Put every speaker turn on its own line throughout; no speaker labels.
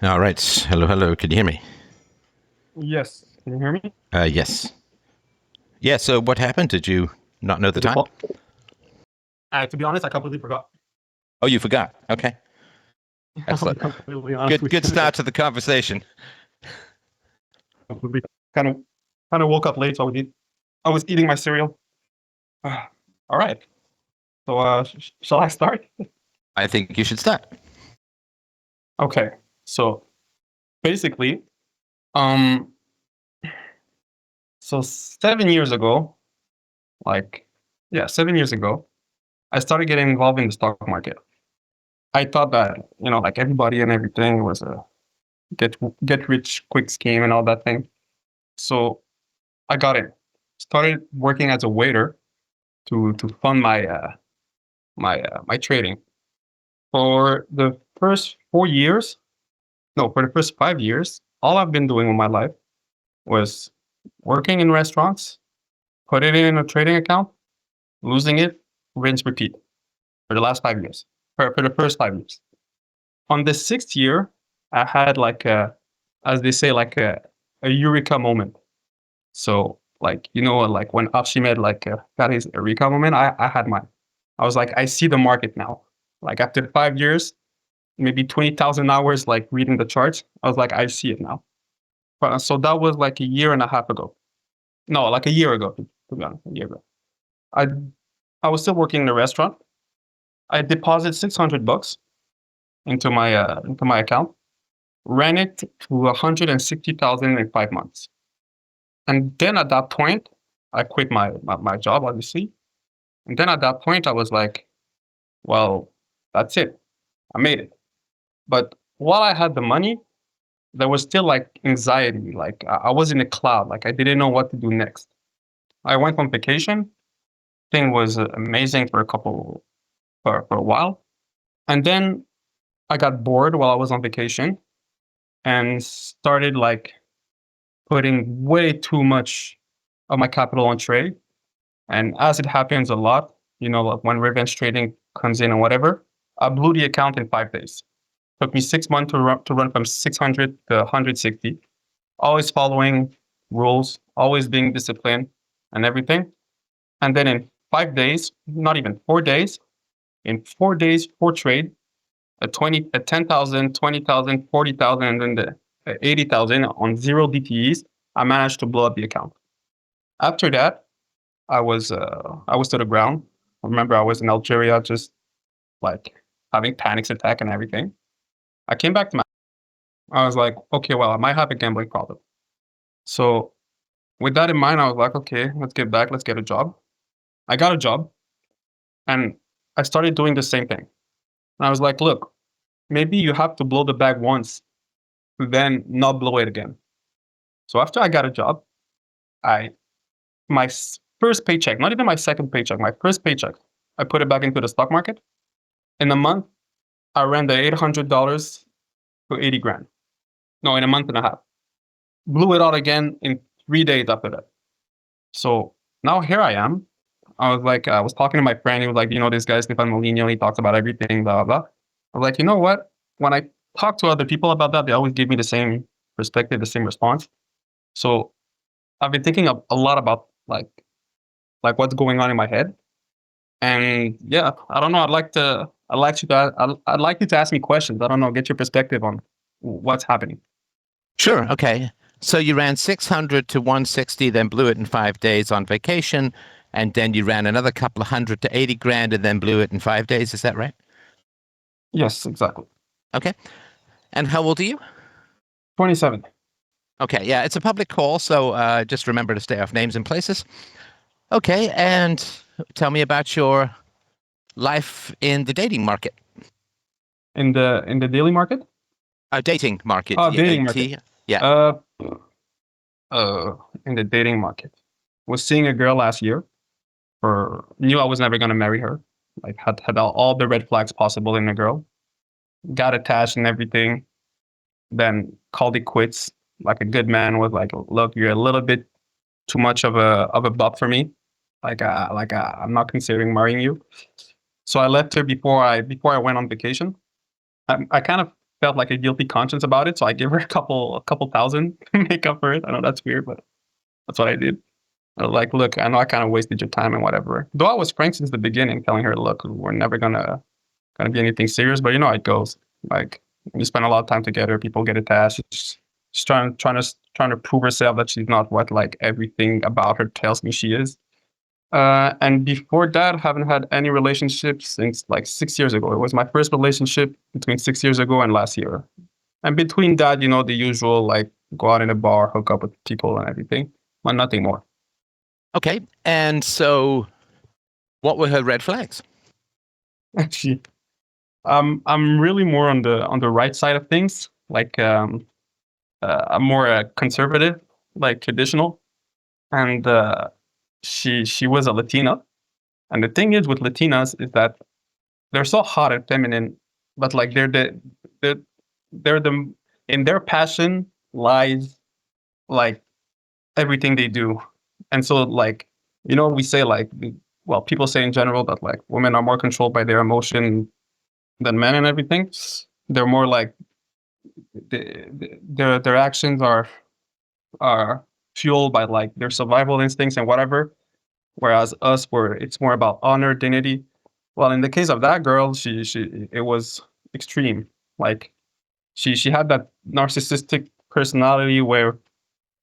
All right. Hello, hello. Can you hear me?
Yes. Can you hear me?
Yes. Yeah. So, what happened? Did you not know the
Is it
time?
Paul? To be honest, I completely forgot.
Oh, you forgot. Okay.
I'll be
Excellent.
completely honest
Good.
with
Good
you.
start to the conversation.
Completely kind of kind of woke up late, so I was eating my cereal. All right. So shall I start?
I think you should start.
Okay. So basically, um, so 7 years ago, like yeah, 7 years ago, I started getting involved in the stock market. I thought that like everybody and everything was a get get rich quick scheme and all that thing. So I got in. Started working as a waiter to fund my trading. For the first 4 years, no, for the first 5 years, all I've been doing with my life was working in restaurants, put it in a trading account, losing it, rinse, repeat for the last 5 years. For the first 5 years. On the sixth year, I had like as they say, like a eureka moment. So like like when Archimede got his eureka moment, I had mine. I was like, I see the market now. Like after 5 years, maybe 20,000 hours like reading the charts, I was like, I see it now. But, so that was like a year and a half ago. No, like a year ago, to be honest, a year ago. I I was still working in the restaurant. I deposited 600 bucks into my account, ran it to 160,000 in 5 months. And then at that point, I quit my job, obviously. And then at that point, I was like, well, that's it. I made it. But while I had the money, there was still like anxiety. Like I was in a cloud. Like I didn't know what to do next. I went on vacation. Thing was amazing for for a while. And then I got bored while I was on vacation and started like putting way too much of my capital on trade. And as it happens a lot, like when revenge trading comes in and whatever, I blew the account in 5 days. Took me 6 months to run from 600 to 160, always following rules, always being disciplined and everything. And then in 5 days, not even 4 days, in 4 days, four trade, a 10,000, 20,000, 40,000, and then the 80,000 on zero DTEs, I managed to blow up the account. After that, I was to the ground. I remember I was in Algeria, just like having panic attack and everything. I came back to my. I was like, okay, well, I might have a gambling problem. So with that in mind, I was like, okay, let's get back. Let's get a job. I got a job, and I started doing the same thing. And I was like, look, maybe you have to blow the bag once, then not blow it again. So after I got a job, I my first paycheck, not even my second paycheck, my first paycheck, I put it back into the stock market. In a month, I ran the $800 to 80 grand. No, in a month and a half. Blew it out again in 3 days after that. So now here I am. I was like, I was talking to my friend. He was like, this guy, Stefan Molyneux, he talks about everything, blah, blah, blah. I was like, you know what? When I talk to other people about that, they always give me the same perspective, the same response. So I've been thinking a lot about like what's going on in my head. And yeah, I don't know. I'd like you to ask me questions. I don't know, get your perspective on what's happening.
Sure. Okay. So you ran 600 to 160, then blew it in 5 days on vacation, and then you ran another couple of hundred to 80 grand, and then blew it in 5 days. Is that right?
Yes, exactly.
Okay. And how old are you?
27.
Okay. Yeah, it's a public call, so just remember to stay off names and places. Okay. And tell me about your life in the dating market.
In the daily market?
Dating market.
Oh,
Yeah.
dating market.
Yeah.
Uh, uh, in the dating market. Was seeing a girl last year. For knew I was never gonna marry her. Like had all the red flags possible in a girl. Got attached and everything. Then called it quits. Like a good man was like, look, you're a little bit too much of a butt for me. I'm not considering marrying you. So I left her before I went on vacation. I kind of felt like a guilty conscience about it, so I gave her a couple thousand to make up for it. I know that's weird, but that's what I did. I was like, look, I know I kind of wasted your time and whatever. Though I was frank since the beginning, telling her, look, we're never gonna be anything serious, but you know how it goes. Like you spend a lot of time together, people get attached. She's trying to prove herself that she's not what like everything about her tells me she is. And before that, haven't had any relationships since like 6 years ago. It was my first relationship between 6 years ago and last year. And between that, you know, the usual like go out in a bar, hook up with people and everything, but nothing more.
Okay. And so what were her red flags?
Actually, I'm really more on the right side of things. Like I'm more conservative, like traditional, and she was a Latina. And the thing is with Latinas is that they're so hot and feminine, but like they're they're the in their passion lies like everything they do. And so like you know we say like well people say in general that like women are more controlled by their emotion than men and everything. They're more like their actions are fueled by like their survival instincts and whatever. Whereas us, where it's more about honor, dignity. Well, in the case of that girl, she it was extreme. Like she had that narcissistic personality where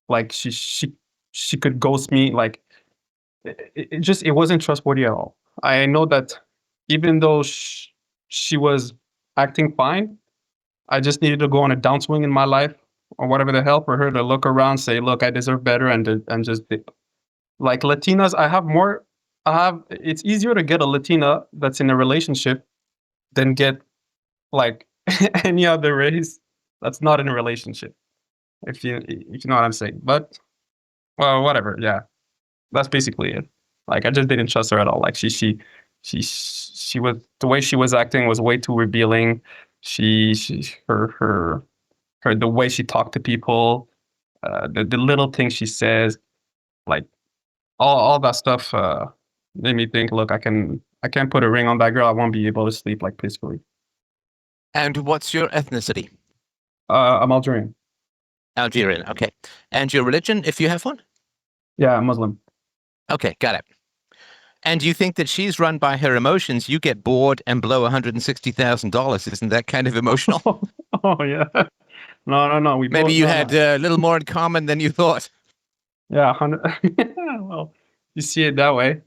like she could ghost me. Like it wasn't trustworthy at all. I know that even though she was acting fine, I just needed to go on a downswing in my life or whatever the hell for her to look around, say, "Look, I deserve better," and just dip. Like Latinas, I have more. I have. It's easier to get a Latina that's in a relationship than get like any other race that's not in a relationship. If you know what I'm saying. But well, whatever. Yeah, that's basically it. Like I just didn't trust her at all. Like she was the way she was acting was way too revealing. Her the way she talked to people, the little things she says, like all that stuff made me think, look, I can't put a ring on that girl. I won't be able to sleep like peacefully.
And what's your ethnicity?
I'm Algerian.
Algerian. Okay. And your religion, if you have one?
Yeah, I'm Muslim.
Okay, got it. And you think that she's run by her emotions? You get bored and blow $160,000. Isn't that kind of emotional?
Oh yeah. No. We
Maybe
both,
you
no,
had
no.
a little more in common than you thought.
Yeah, 100. Well, you see it that way.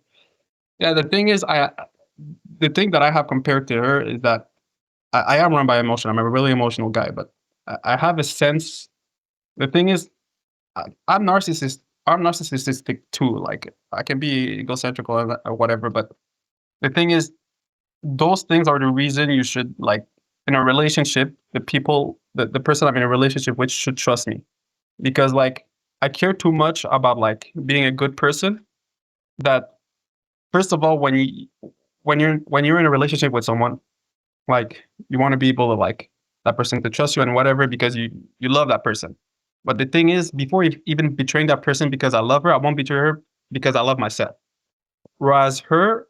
Yeah, the thing is, the thing that I have compared to her is that I am run by emotion. I'm a really emotional guy, but I have a sense. The thing is, I'm narcissist. I'm narcissistic too. Like I can be egocentric or whatever, but the thing is, those things are the reason you should like in a relationship. The person I'm in a relationship with should trust me because like I care too much about like being a good person that first of all when you're in a relationship with someone like you want to be able to like that person to trust you and whatever because you love that person. But the thing is, before even betraying that person because I love her, I won't betray her because I love myself. Whereas her,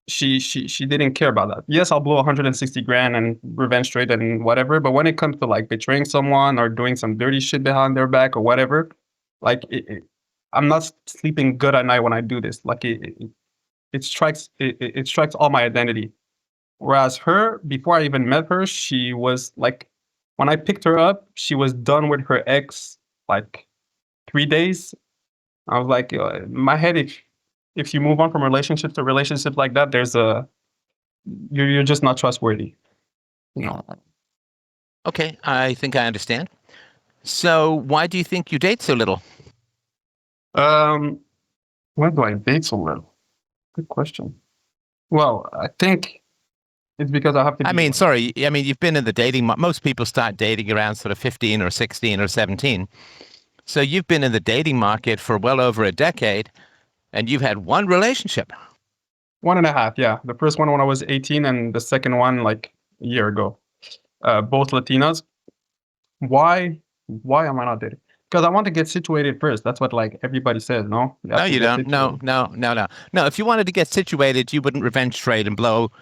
she didn't care about that. Yes, I'll blow 160 grand and revenge trade and whatever. But when it comes to like betraying someone or doing some dirty shit behind their back or whatever, like I'm not sleeping good at night when I do this. Like it strikes all my identity. Whereas her, before I even met her, she was like, when I picked her up, she was done with her ex like 3 days. I was like, in my head, if you move on from relationship to relationship like that, there's a you're just not trustworthy. You know.
Okay, I think I understand. So why do you think you date so little?
Um, why do I date so little? Good question. Well, I think it's because I have to
I
be.
mean, sorry. I mean, you've been in the dating. Most people start dating around sort of 15 or 16 or 17. So you've been in the dating market for well over a decade, and you've had one relationship.
1.5, yeah. The first one when I was 18, and the second one like a year ago. Both Latinas. Why? Why am I not dating? Because I want to get situated first. That's what like everybody says. No, you
No,
have to
you
get
don't. No,
situated.
no, no, no. No, if you wanted to get situated, you wouldn't revenge trade and blow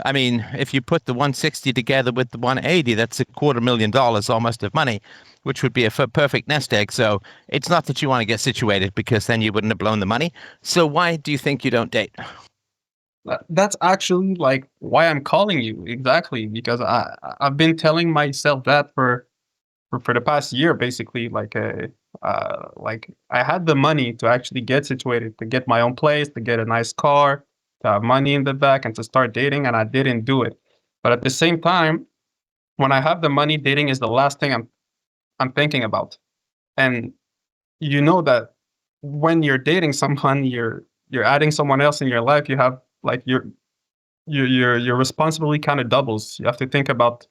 I mean, if you put the 160 together with the 180, that's $250,000 almost of money, which would be a perfect nest egg. So it's not that you want to get situated because then you wouldn't have blown the money. So why do you think you don't date?
That's actually like why I'm calling you exactly because I've been telling myself that for the past year basically like I had the money to actually get situated, to get my own place, to get a nice car, to have money in the back, and to start dating, and I didn't do it. But at the same time, when I have the money, dating is the last thing I'm thinking about. And you know that when you're dating someone, you're adding someone else in your life. You have like your responsibility kind of doubles. You have to think about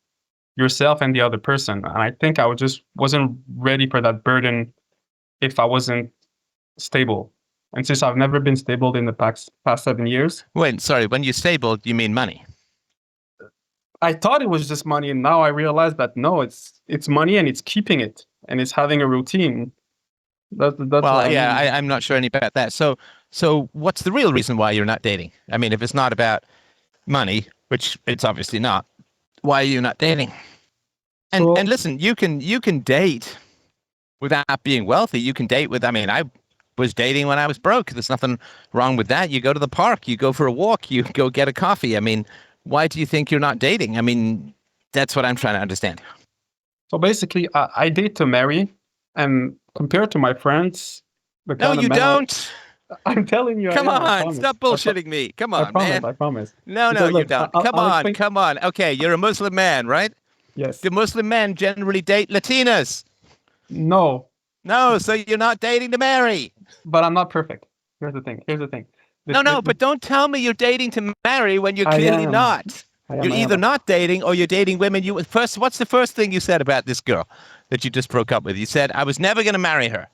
yourself and the other person. And I think I just wasn't ready for that burden if I wasn't stable. And since I've never been stable in the past 7 years,
Wait, sorry. When you stable, you mean money?
I thought it was just money, and now I realize that no, it's money, and it's keeping it, and it's having a routine. That's what
Well,
I
yeah,
mean.
I'm not sure any about that. So what's the real reason why you're not dating? I mean, if it's not about money, which it's obviously not, why are you not dating? And
So
listen, you can date without being wealthy. You can date with. I mean, I was dating when I was broke. There's nothing wrong with that. You go to the park, you go for a walk, you go get a coffee. I mean, why do you think you're not dating? I mean, that's what I'm trying to understand.
so basically, I date to marry, and compared to my friends, the
No,
kind of
you
man
don't.
I'm telling you, I
Come
am. I
on,
promise.
stop bullshitting me. Come
I
on,
promise.
man.
I promise.
No, no,
Because
you
look,
don't. Come
I'll
on,
explain.
come on. Okay, you're a Muslim man, right?
Yes.
Do Muslim men generally date Latinas?
No,
No, so you're not dating to marry.
but I'm not perfect. Here's the thing. Here's the thing.
No, no, but don't tell me you're dating to marry when you're
I
clearly
am.
not.
I am.
You're
I am.
either not dating or you're dating women. You first. What's the first thing you said about this girl that you just broke up with? You said I was never going to marry her.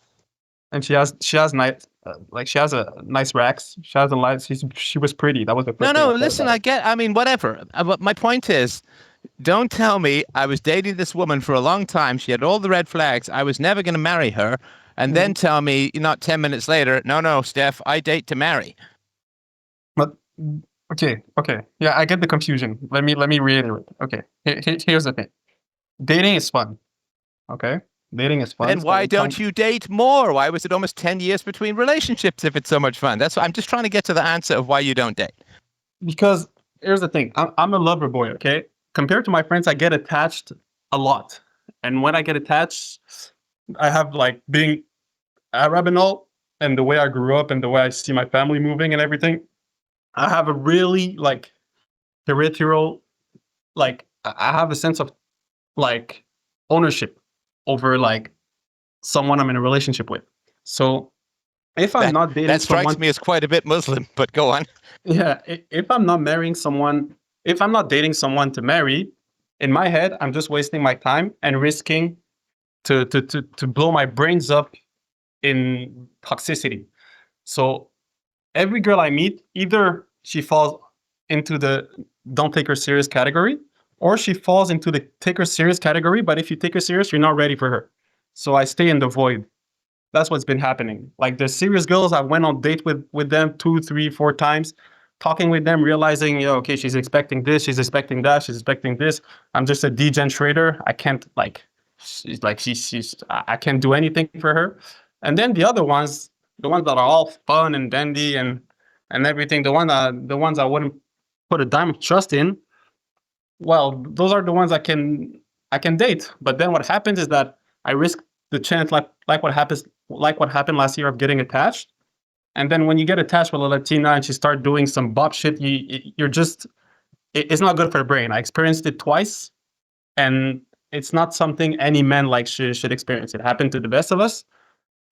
And she has nice like she has a nice racks. She has a nice. She was pretty. That was the
No,
first thing
no.
I said
Listen,
about her.
I get. I mean, whatever. But my point is, don't tell me I was dating this woman for a long time. She had all the red flags. I was never going to marry her, and then
Mhm.
tell me not 10 minutes later. No, no, Steph. I date to marry.
But okay, okay, yeah, I get the confusion. Let me reiterate. Okay, here's the thing. Dating is fun. Okay, dating is fun.
Then why
Spending
don't
time.
you date more? Why was it almost 10 years between relationships if it's so much fun? That's what I'm just trying to get to the answer of why you don't date.
Because here's the thing. I'm a lover boy. Okay, compared to my friends, I get attached a lot, and when I get attached, I have like being Arab and all, and the way I grew up and the way I see my family moving and everything. I have a really like territorial, like I have a sense of like ownership over like someone I'm in a relationship with. So if I'm
That
not dating
that strikes
someone,
me as quite a bit Muslim, but go on.
yeah, if I'm not marrying someone, if I'm not dating someone to marry, in my head, I'm just wasting my time and risking to blow my brains up in toxicity. So every girl I meet, either she falls into the don't take her serious category, or she falls into the take her serious category. But if you take her serious, you're not ready for her. So I stay in the void. That's what's been happening. Like the serious girls, I went on date with them 2, 3, 4 times, talking with them, realizing, okay, she's expecting this, she's expecting that, she's expecting this. I'm just a degen trader. I can't like, she's like she's I can't do anything for her. And then the ones that are all fun and dandy and everything, the ones I wouldn't put a dime of trust in. Well, those are the ones I can date. But then what happens is that I risk the chance, like what happened last year of getting attached. And then when you get attached with a Latina and she start doing some bop shit, you're just it's not good for the brain. I experienced it twice, and it's not something any man like should experience. It happened to the best of us,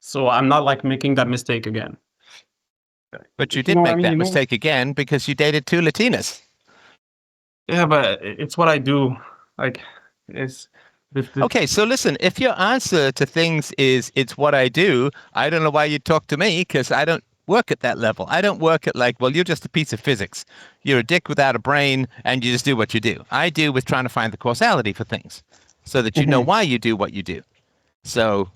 so I'm not like making that mistake again.
But you
If you
did
know what I
make
mean,
that mistake again because you dated two Latinas.
Yeah, but it's what I do. Like it's the
Okay, so listen, if your answer to things is it's what I do, I don't know why you talk to me because I don't work at that level. I don't work at like, well, you're just a piece of physics. You're a dick without a brain and you just do what you do. I do with trying to find the causality for things so that you know
Mhm.
why you do what you do. So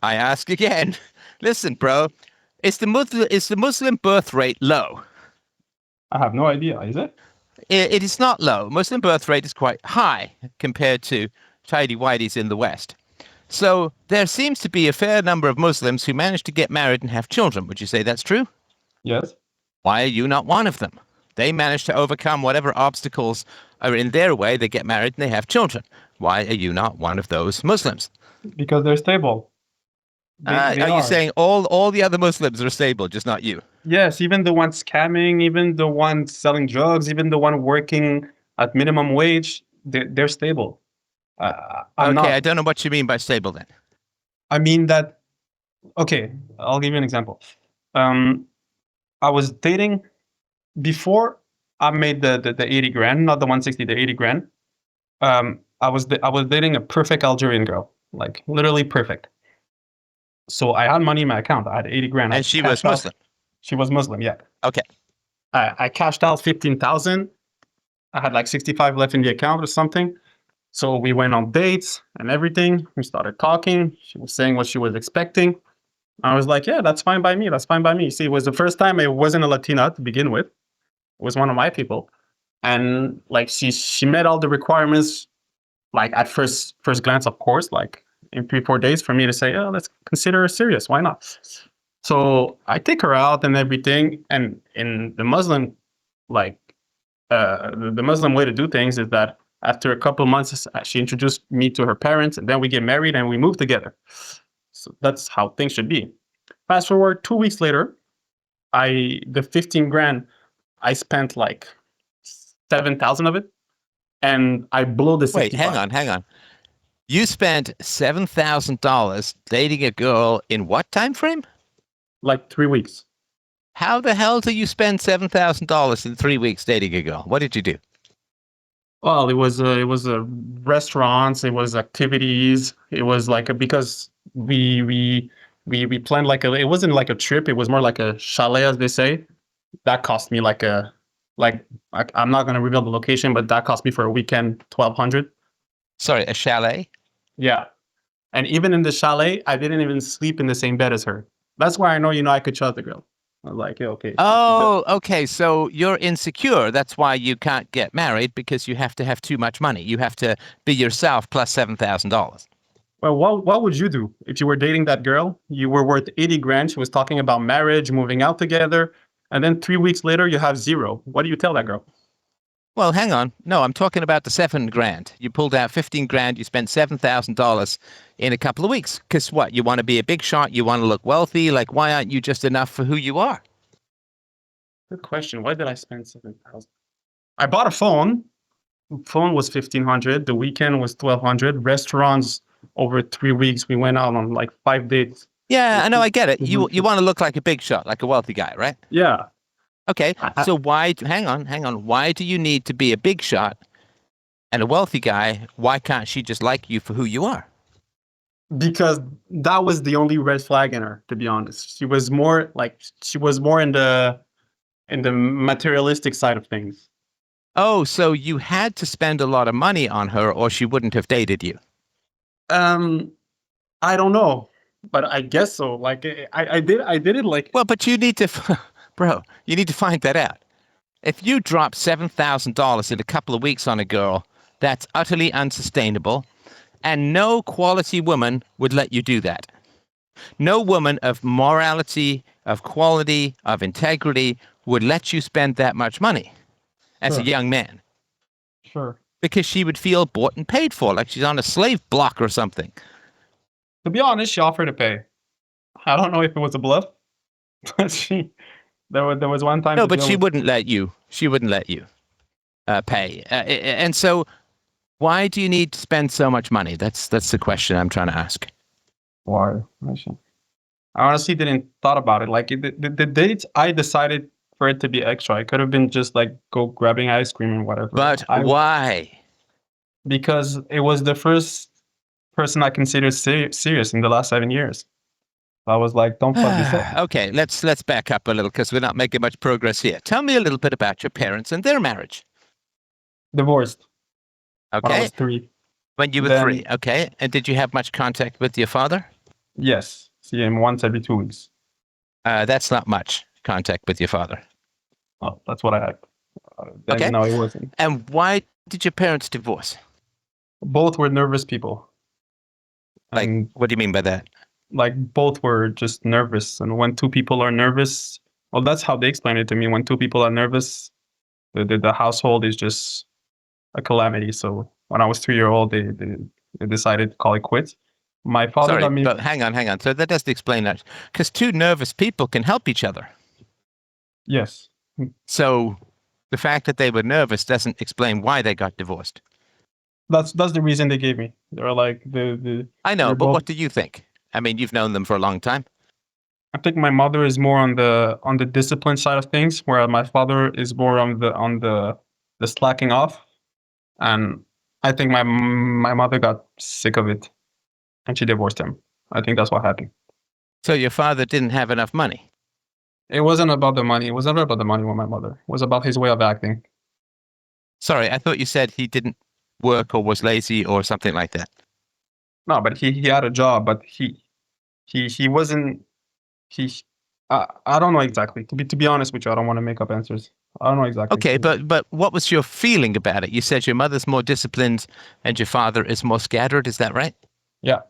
I ask again, listen, bro, is the Muslim birth rate low?
I have no idea. Is it?
It is not low. Muslim birth rate is quite high compared to tidy-whities in the West. So there seems to be a fair number of Muslims who manage to get married and have children. Would you say that's true?
Yes,
Why are you not one of them? They manage to overcome whatever obstacles are in their way. They get married and they have children. Why are you not one of those Muslims?
because they're stable. They
Are you
are.
saying all the other Muslims are stable, just not you?
Yes, even the one scamming, even the one selling drugs, even the one working at minimum wage, they're stable. I'm
Okay, I
not.
don't know what you mean by stable then.
I mean that. Okay, I'll give you an example. Um, I was dating before I made the 80 grand, not the 160, the 80 grand. I was dating a perfect Algerian girl, like literally perfect. So I had money in my account. I had 80 grand. I
And she was
cashed out.
Muslim.
She was Muslim, yeah.
Okay.
I cashed out 15,000. I had like 65 left in the account or something. So we went on dates and everything. We started talking. She was saying what she was expecting. I was like, yeah, that's fine by me. That's fine by me. See, it was the first time it wasn't a Latina to begin with. It was one of my people. And like she met all the requirements, like at first glance, of course, like in 3 4 days for me to say, oh, let's consider her serious. Why not? So I take her out and everything. And in the Muslim, like the Muslim way to do things is that after a couple of months, she introduced me to her parents, and then we get married and we move together. So that's how things should be. Fast forward 2 weeks later, the 15 grand, I spent like 7,000 of it, and I blow the
Wait,
65.
hang on. You spent $7,000 dating a girl in what time frame?
Like 3 weeks.
How the hell do you spend $7,000 in 3 weeks dating a girl? What did you do?
Well, it was restaurants, it was activities, it was like because we planned like it wasn't like a trip, it was more like a chalet, as they say. That cost me I'm not gonna reveal the location, but that cost me for a weekend 1,200.
Sorry, a chalet?
Yeah, and even in the chalet, I didn't even sleep in the same bed as her. That's why I know I could trust the girl. I was like, yeah, okay, she does.
Oh, okay. So you're insecure. That's why you can't get married because you have to have too much money. You have to be yourself plus $7,000.
Well, what would you do if you were dating that girl? You were worth 80 grand. She was talking about marriage, moving out together, and then 3 weeks later you have zero. What do you tell that girl?
Well, hang on. No, I'm talking about the 7 grand. You pulled out 15 grand. You spent $7,000 in a couple of weeks. Because what? You want to be a big shot. You want to look wealthy. Like, why aren't you just enough for who you are?
Good question. Why did I spend 7,000? I bought a phone. Phone was 1,500. The weekend was 1,200. Restaurants over 3 weeks. We went out on like 5 dates.
Yeah, I know. I get it. You
Mhm.
want to look like a big shot, like a wealthy guy, right?
Yeah.
Okay.
I,
So why? Hang on. Why do you need to be a big shot and a wealthy guy? Why can't she just like you for who you are?
because that was the only red flag in her, to be honest. She was more in the materialistic side of things.
Oh, so you had to spend a lot of money on her, or she wouldn't have dated you.
Um, I don't know, but I guess so. Like I did it like
Well, but you need to, bro. You need to find that out. If you drop $7,000 in a couple of weeks on a girl, that's utterly unsustainable, and no quality woman would let you do that. No woman of morality, of quality, of integrity would let you spend that much money as a
sure,
young man
sure.
because she would feel bought and paid for, like she's on a slave block or something.
To be honest, she offered to pay. I don't know if it was a bluff, but there was one time
No,
the
but
girl
she
was
wouldn't let you. She wouldn't let you pay. And so, why do you need to spend so much money? That's the question I'm trying to ask.
why? I honestly didn't thought about it. Like the dates, I decided for it to be extra. It could have been just like go grabbing ice cream and whatever.
But
I
why?
Because it was the first person I considered serious in the last 7 years. I was like, don't fuck this up.
Okay, let's back up a little because we're not making much progress here. Tell me a little bit about your parents and their marriage.
Divorced when I
Okay,
was 3.
when you were three.
Then
Okay, and did you have much contact with your father?
yes, see him once every 2 weeks.
That's not much contact with your father.
Oh, that's what I had. Then
Okay.
no, it wasn't.
And why did your parents divorce?
Both were nervous people,
Like,
and
what do you mean by that?
like both were just nervous. And when two people are nervous, well, that's how they explain it to me. When two people are nervous, the household is just a calamity. So when I was 3 year old, they decided to call it quits. My father
Sorry,
got me.
but hang on, hang on. So that doesn't explain that. Because two nervous people can help each other.
Yes,
So the fact that they were nervous doesn't explain why they got divorced.
that's the reason they gave me. They were like
I know,
they're
but
both.
what do you think? I mean, you've known them for a long time.
I think my mother is more on the discipline side of things, whereas my father is more on the slacking off. And I think my mother got sick of it, and she divorced him. I think that's what happened.
So your father didn't have enough money.
It wasn't about the money. It was never about the money with my mother. It was about his way of acting.
Sorry, I thought you said he didn't work or was lazy or something like that.
No, but he had a job, but he wasn't he. I don't know exactly. To be honest with you, I don't want to make up answers. I don't know exactly.
Okay, but what was your feeling about it? You said your mother's more disciplined and your father is more scattered. Is that right?
Yeah,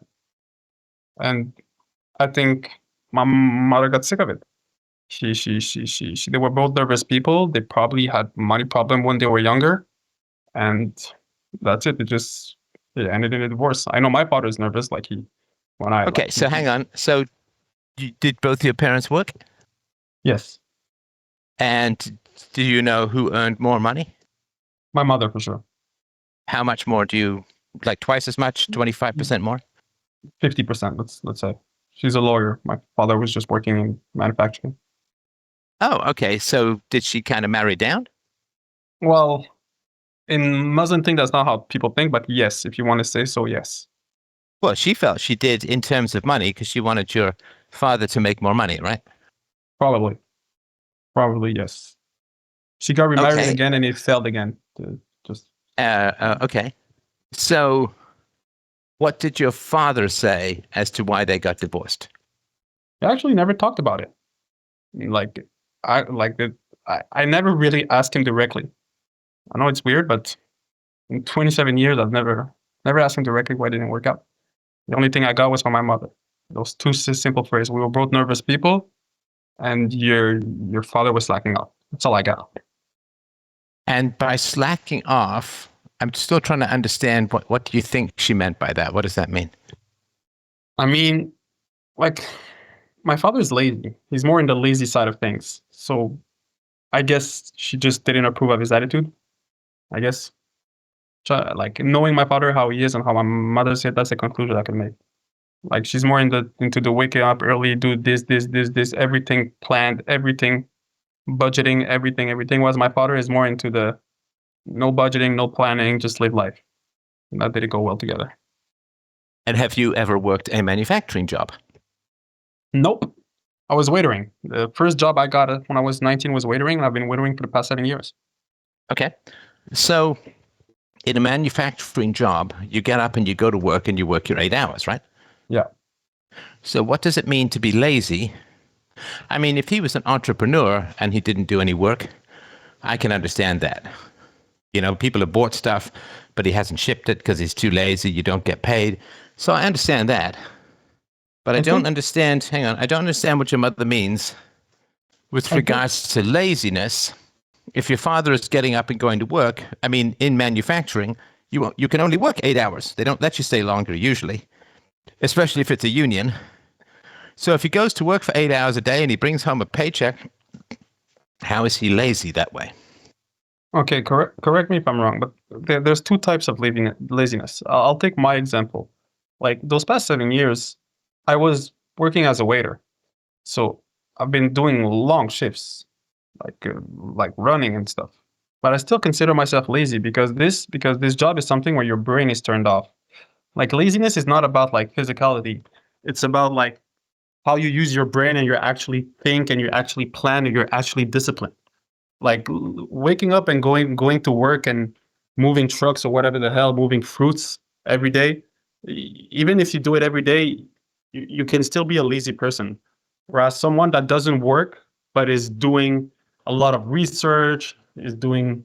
and I think my mother got sick of it. They were both nervous people. They probably had money problem when they were younger, and that's it. It ended in a divorce. I know my father is nervous. Like he, when I
Okay,
like
so hang on. So did both your parents work?
yes,
And do you know who earned more money?
my mother for sure.
How much more do you like twice as much, 25% more?
50%. Let's say she's a lawyer. My father was just working in manufacturing.
Oh, okay. So did she kind of marry down?
Well, in Muslim thing, that's not how people think. But yes, if you want to say so, yes,
Well, she felt she did in terms of money because she wanted your father to make more money, right?
probably, probably yes. She got remarried
Okay.
again, and it failed again. Just
Okay. So what did your father say as to why they got divorced?
I actually never talked about it. Like I like that. I never really asked him directly. I know it's weird, but in 27 years, I've never asked him directly why it didn't work out. The only thing I got was from my mother. Those two simple phrases. We were both nervous people, and your father was slacking off. That's all I got.
And by slacking off, I'm still trying to understand what do you think she meant by that? What does that mean?
I mean, like my father's lazy. He's more in the lazy side of things. So I guess she just didn't approve of his attitude. I guess. Like knowing my father how he is and how my mother said, that's a conclusion I can make. Like she's more into the waking up early, do this, everything planned, everything budgeting, everything. Was my father is more into the no budgeting, no planning, just live life. And that didn't go well together.
And have you ever worked a manufacturing job?
Nope. I was waitering. The first job I got when I was 19 was waitering, and I've been waitering for the past 7 years.
Okay. So in a manufacturing job, you get up and you go to work and you work your 8 hours, right?
Yeah.
So what does it mean to be lazy? I mean, if he was an entrepreneur and he didn't do any work, I can understand that. You know, people have bought stuff, but he hasn't shipped it because he's too lazy. You don't get paid. So I understand that. But I
I
don't
think
understand, hang on, I don't understand what your mother means with
I think
regards to laziness. If your father is getting up and going to work, I mean, in manufacturing, you can only work 8 hours. They don't let you stay longer usually, especially if it's a union. So if he goes to work for 8 hours a day and he brings home a paycheck, how is he lazy that way?
okay, correct me if I'm wrong, but there's two types of laziness. I'll take my example. Like those past 7 years, I was working as a waiter. So I've been doing long shifts, like running and stuff. But I still consider myself lazy because this job is something where your brain is turned off. Like laziness is not about like physicality. It's about like how you use your brain and you actually think and you actually plan and you're actually disciplined. Like waking up and going to work and moving trucks or whatever the hell, moving fruits every day. Even if you do it every day, you can still be a lazy person. Whereas someone that doesn't work but is doing a lot of research, is doing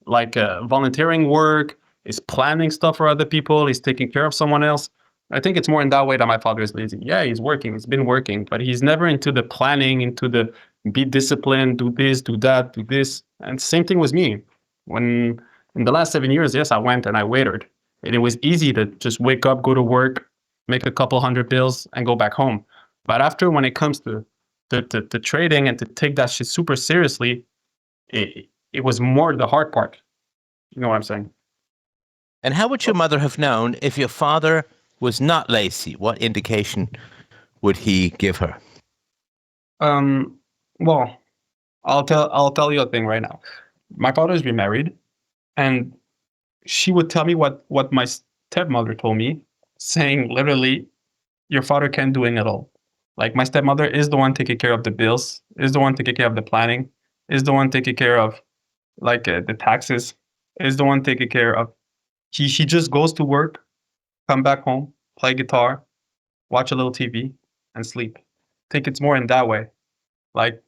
like volunteering work, is planning stuff for other people, he's taking care of someone else. I think it's more in that way that my father is lazy. Yeah, he's working, he's been working, but he's never into the planning, into the be disciplined, do this, do that, do this. And same thing with me. When in the last 7 years, yes, I went and I waitered. And it was easy to just wake up, go to work, make a couple hundred bills, and go back home. But after, when it comes to trading and to take that shit super seriously, it was more the hard part. You know what I'm saying?
And how would your mother have known if your father was not lazy? What indication would he give her?
Well, I'll tell you a thing right now. My father's remarried, and she would tell me what my stepmother told me, saying literally, your father can't do it at all. Like, my stepmother is the one taking care of the bills, is the one taking care of the planning, is the one taking care of like the taxes, is the one taking care of. She just goes to work, come back home, play guitar, watch a little TV, and sleep. I think it's more in that way, like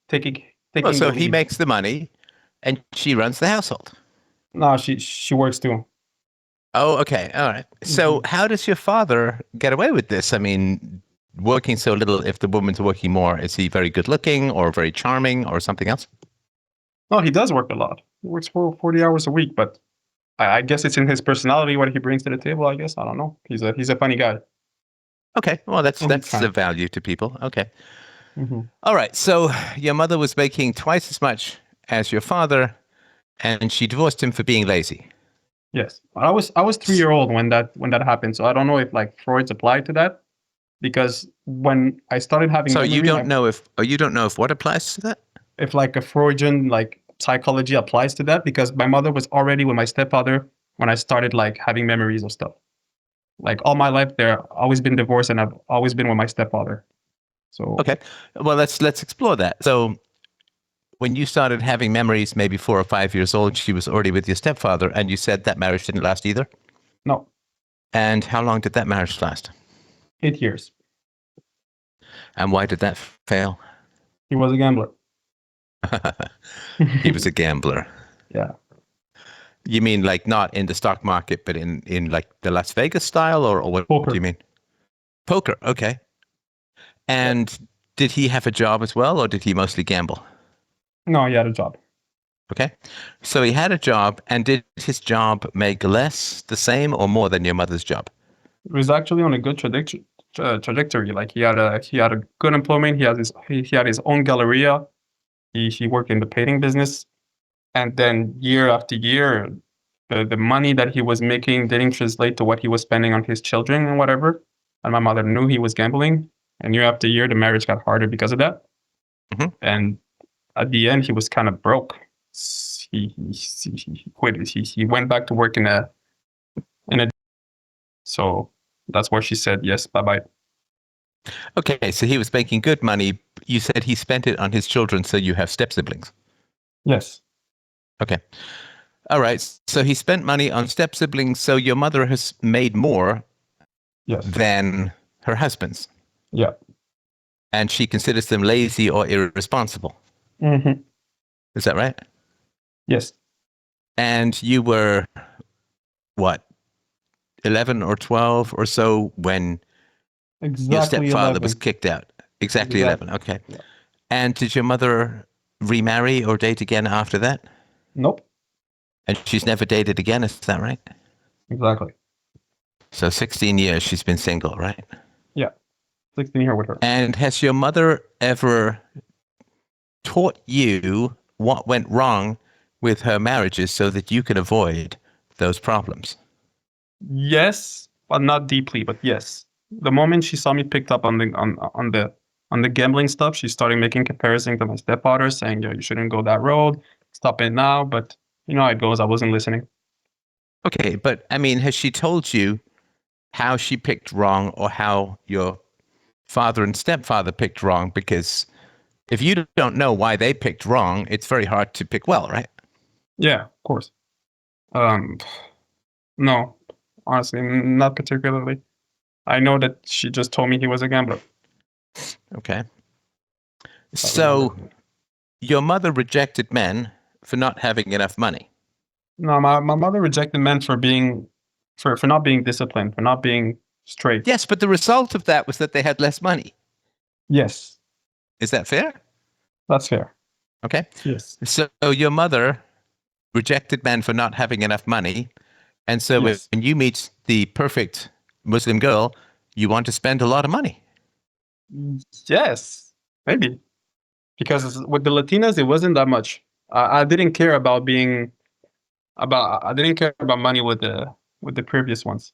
taking
Well,
taking the
so he
lead.
makes the money and she runs the household.
No, she works too.
Oh, okay. All right. So
Mhm.
how does your father get away with this? I mean, working so little, if the woman's working more, is he very good looking or very charming or something else?
No, he does work a lot. He works for 40 hours a week, but I guess it's in his personality what he brings to the table. I guess I don't know. He's a funny guy.
Okay. Well,
And he's
that's a
kind.
value to people. Okay.
Hmm.
All right. So your mother was making twice as much as your father, and she divorced him for being lazy.
Yes, I was 3 year old when that happened. So I don't know if like Freud's applied to that, because when I started having
So you
memory,
don't know if, or you don't know if what applies to that?
if like a Freudian like psychology applies to that, because my mother was already with my stepfather when I started like having memories of stuff. Like all my life, there always been divorced, and I've always been with my stepfather. So
Okay. Well, let's explore that. So when you started having memories, maybe 4 or 5 years old, she was already with your stepfather, and you said that marriage didn't last either.
no,
And how long did that marriage last?
8 years.
And why did that fail?
He was a gambler.
He was a gambler.
Yeah,
You mean like not in the stock market, but in like the Las Vegas style, or what do you
poker.
mean? Poker. Okay.
Yeah.
And did he have a job as well, or did he mostly gamble?
No, he had a job.
Okay. So he had a job, and did his job make less, the same, or more than your mother's job?
It was actually on a good trajectory. Like he had a good employment. He had his own galleria. He worked in the painting business, and then year after year, the money that he was making didn't translate to what he was spending on his children and whatever. And my mother knew he was gambling, and year after year, the marriage got harder because of that.
Hmm.
And at the end, he was kind of broke. He quit. He went back to work in a. So that's where she said yes, bye bye.
Okay. So he was making good money. You said he spent it on his children, so you have step siblings.
Yes,
Okay. All right. So he spent money on step siblings. So your mother has made more
yes,
than her husband's,
yeah.
and she considers them lazy or irresponsible.
Hmm.
Is that right?
Yes,
And you were what, 11 or 12 or so when your
exactly
stepfather was
11.
kicked out? Exactly
Exactly.
11. Okay.
Yeah.
And did your mother remarry or date again after that?
Nope.
And she's never dated again. Is that right?
Exactly.
So 16 years she's been single, right?
Yeah. 16 here with her.
And has your mother ever taught you what went wrong with her marriages so that you can avoid those problems?
Yes, but not deeply, but yes. The moment she saw me picked up on the gambling stuff, she started making comparisons to my stepfather, saying, "Yo, you shouldn't go that road. Stop it now." But you know how it goes. I wasn't listening.
Okay, but I mean, has she told you how she picked wrong or how your father and stepfather picked wrong? Because if you don't know why they picked wrong, it's very hard to pick well, right?
Yeah, of course. Um, no, honestly, not particularly. I know that she just told me he was a gambler.
Okay.
If I remember.
So your mother rejected men for not having enough money.
No, my mother rejected men for being for not being disciplined, for not being straight.
Yes, but the result of that was that they had less money.
Yes,
Is that fair?
that's fair.
Okay.
Yes.
So your mother rejected men for not having enough money. And so when
Yes.
you meet the perfect Muslim girl, you want to spend a lot of money.
Yes. Maybe. Because with the Latinas, it wasn't that much. I didn't care about being I didn't care about money with the previous ones.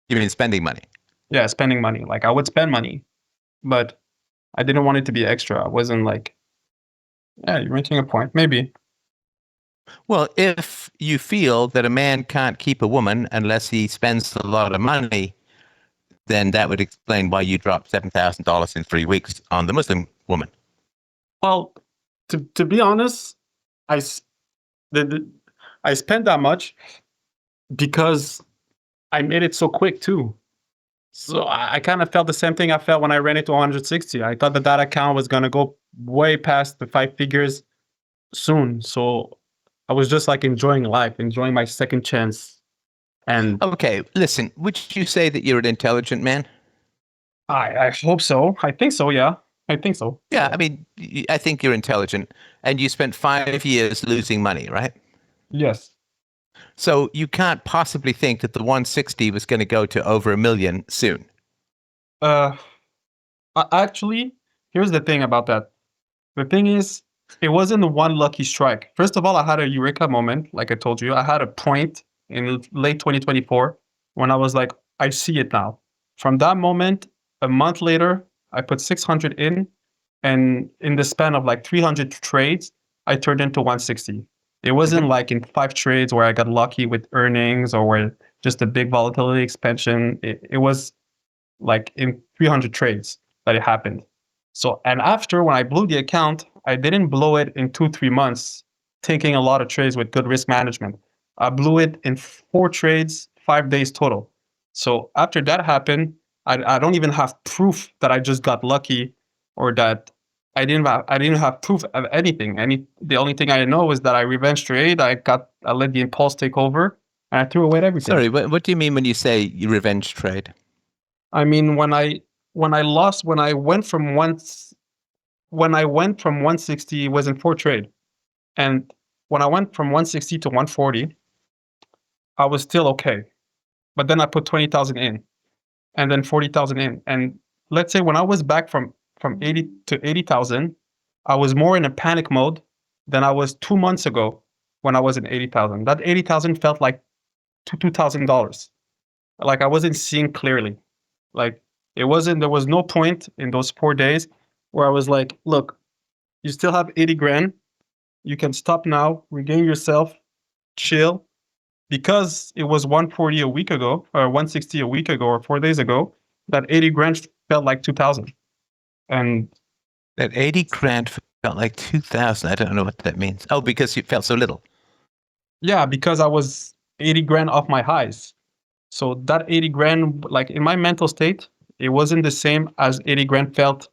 You mean spending money?
Yeah, spending money. Like I would spend money, but I didn't want it to be extra. I wasn't like, yeah, you're making a point. Maybe.
Well, if you feel that a man can't keep a woman unless he spends a lot of money, then that would explain why you dropped $7,000 in 3 weeks on the Muslim woman.
Well, to be honest, I I spent that much because I made it so quick too. So I kind of felt the same thing I felt when I ran it to 160. I thought that account was gonna go way past the 5 figures soon. So I was just like enjoying life, enjoying my second chance. And
Okay, listen, would you say that you're an intelligent man?
I hope so. I think so. Yeah, I think so.
Yeah, I mean, I think you're intelligent, and you spent 5 years losing money, right?
Yes.
So you can't possibly think that the 160 was going to go to over $1 million soon.
Uh, actually, here's the thing about that. The thing is, it wasn't the one lucky strike. First of all, I had a eureka moment, like I told you. I had a point in late 2024 when I was like, I see it now. From that moment, a month later, I put 600 in, and in the span of like 300 trades, I turned into 160. It wasn't
Mhm.
like in 5 trades where I got lucky with earnings or where just a big volatility expansion. It was like in 300 trades that it happened. So, and after when I blew the account, I didn't blow it in 2, 3 months, taking a lot of trades with good risk management. I blew it in 4 trades, 5 days total. So after that happened, I don't even have proof that I just got lucky or that I didn't have proof of anything. The only thing I know is that I revenge trade. I let the impulse take over and I threw away everything.
Sorry, what do you mean when you say you revenge trade?
I mean, when I lost, when I went from 160, it was in 4 trade, and when I went from 160 to 140, I was still okay. But then I put 20,000 in, and then 40,000 in, and let's say when I was back from 80 to 80,000, I was more in a panic mode than I was 2 months ago when I was in 80,000. That 80,000 felt like $2,000. Like I wasn't seeing clearly. Like there was no point in those 4 days where I was like, look, you still have 80 grand. You can stop now, regain yourself, chill. Because it was 140 a week ago, or 160 a week ago, or 4 days ago, that 80 grand felt like 2,000. And
That 80 grand felt like 2,000. I don't know what that means. Oh, because you felt so little.
yeah, because I was 80 grand off my highs. So that 80 grand, like in my mental state, it wasn't the same as 80 grand felt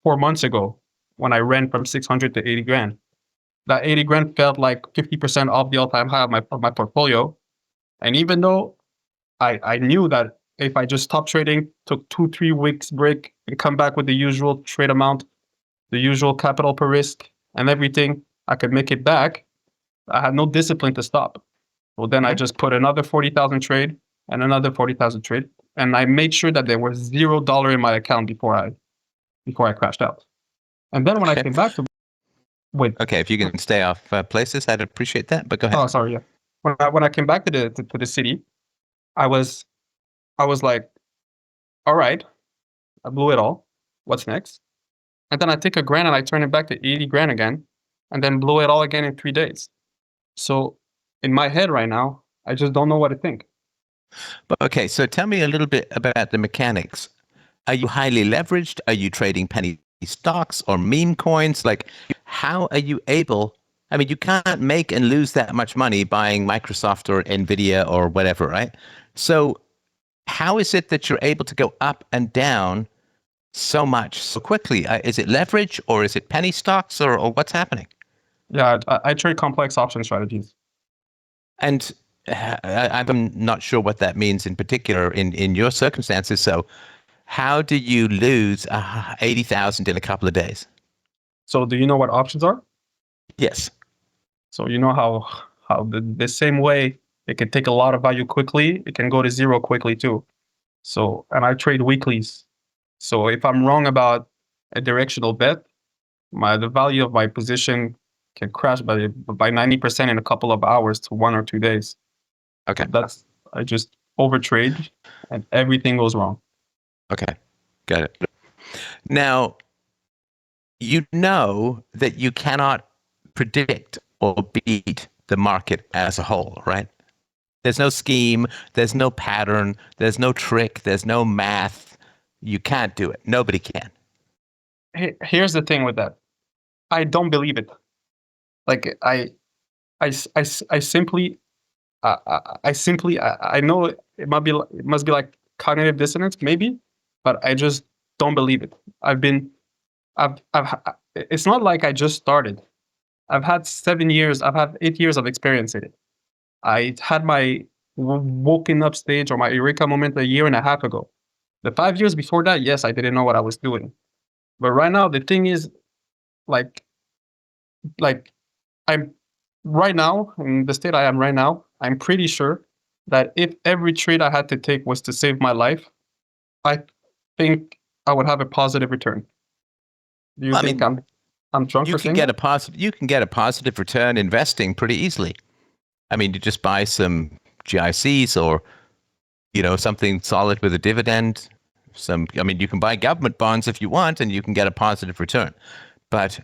4 months ago when I ran from 600 to 80 grand. That 80 grand felt like 50% off the all-time high of my portfolio. And even though I knew that if I just stopped trading, took 2, 3 weeks break and come back with the usual trade amount, the usual capital per risk and everything, I could make it back. I had no discipline to stop. Well, then I
Mhm.
just put another 40,000 trade and another 40,000 trade. And I made sure that there was $0 in my account before I crashed out. And then when I
Okay.
came back to wait,
Okay, if you can stay off places, I'd appreciate that. But go ahead.
oh sorry, yeah. When I came back to the city, I was I was like, all right, I blew it all. What's next? And then I take a grand and I turn it back to 80 grand again, and then blow it all again in 3 days. So in my head right now, I just don't know what to think.
But okay, so tell me a little bit about the mechanics. Are you highly leveraged? Are you trading penny stocks or meme coins? Like, how are you able? I mean, you can't make and lose that much money buying Microsoft or Nvidia or whatever, right? So, how is it that you're able to go up and down so much so quickly? Is it leverage or is it penny stocks or what's happening?
Yeah, I trade complex option strategies.
And I'm not sure what that means in particular in your circumstances. So, how do you lose 80,000 in a couple of days?
So do you know what options are?
Yes.
So you know how the same way it can take a lot of value quickly, it can go to zero quickly too. So and I trade weeklies. So if I'm wrong about a directional bet, the value of my position can crash by 90% in a couple of hours to 1 or 2 days.
Okay.
So that's I just overtrade and everything goes wrong.
Okay. Got it. Now, you know that you cannot predict or beat the market as a whole, right? There's no scheme, there's no pattern, there's no trick, there's no math. You can't do it. Nobody can.
Here's the thing with that. I don't believe it. Like I simply I know it must be like cognitive dissonance maybe, but I just don't believe it. It's not like I just started. I've had 7 years. I've had 8 years of experience in it. I had my woken up stage or my eureka moment a year and a half ago. The 5 years before that, yes, I didn't know what I was doing. But right now, the thing is, like, like I'm right now in the state I am right now. I'm pretty sure that if every trade I had to take was to save my life, I think I would have a positive return. Do you
I
think
mean,
I'm drunk
you
for
can
saying
get
that?
a positive you can get a positive return investing pretty easily. I mean, you just buy some GICs or something solid with a dividend. I mean, you can buy government bonds if you want, and you can get a positive return. But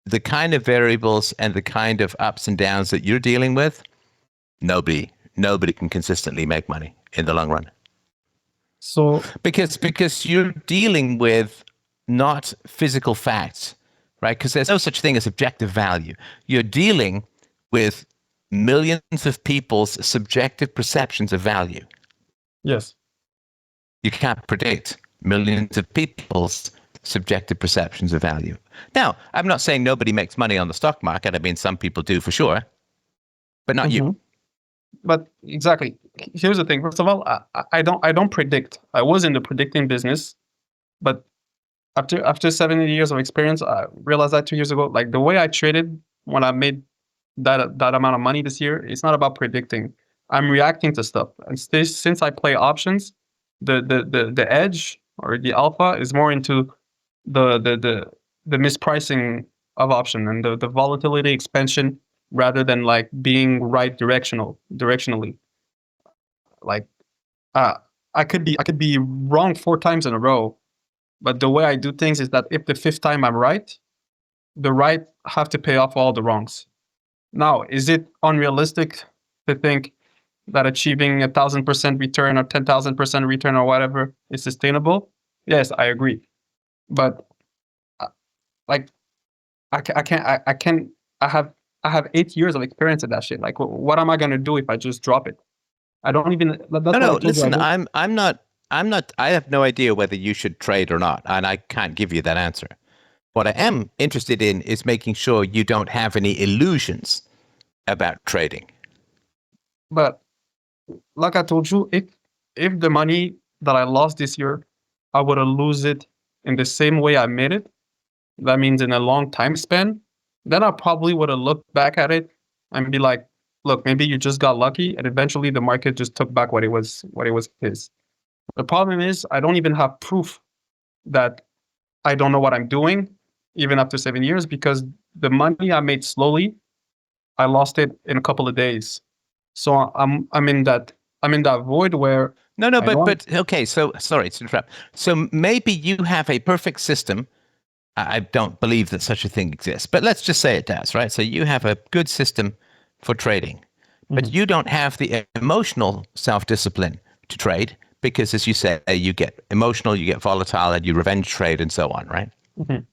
the kind of variables and the kind of ups and downs that you're dealing with, nobody can consistently make money in the long run.
So
Because you're dealing with not physical facts, right? Because there's no such thing as objective value. You're dealing with millions of people's subjective perceptions of value.
yes.
You can't predict millions of people's subjective perceptions of value. Now, I'm not saying nobody makes money on the stock market. I mean, some people do for sure, but not you.
Mhm. But exactly. Here's the thing. First of all, I don't predict. I was in the predicting business, but after 7 years of experience, I realized that 2 years ago, like the way I traded when I made that amount of money this year, it's not about predicting. I'm reacting to stuff. And since I play options, the edge or the alpha is more into the the the the mispricing of option and the volatility expansion rather than like being right directionally. Like uh, I could be wrong 4 times in a row, but the way I do things is that if the fifth time I'm right, the right have to pay off all the wrongs. Now, is it unrealistic to think that achieving 1,000% return or 10,000% return or whatever is sustainable? Yes, I agree. But uh, like I can't I can I have 8 years of experience at that shit. Like what am I gonna do if I just drop it? I don't even.
No,
That's what I
no.
told you. I
Listen,
don't.
I'm not. I have no idea whether you should trade or not, and I can't give you that answer. What I am interested in is making sure you don't have any illusions about trading.
But like I told you, if the money that I lost this year, I would have lose it in the same way I made it. That means in a long time span. Then I probably would have looked back at it and be like, look, maybe you just got lucky, and eventually the market just took back what it was his. The problem is I don't even have proof that I don't know what I'm doing, even after 7 years, because the money I made slowly, I lost it in a couple of days. So I'm in that void where
No, no,
I know
but okay. So sorry to interrupt. So maybe you have a perfect system. I don't believe that such a thing exists, but let's just say it does, right? So you have a good system for trading, but
Mhm.
you don't have the emotional self-discipline to trade because, as you say, you get emotional, you get volatile, and you revenge trade and so on, right?
Mhm.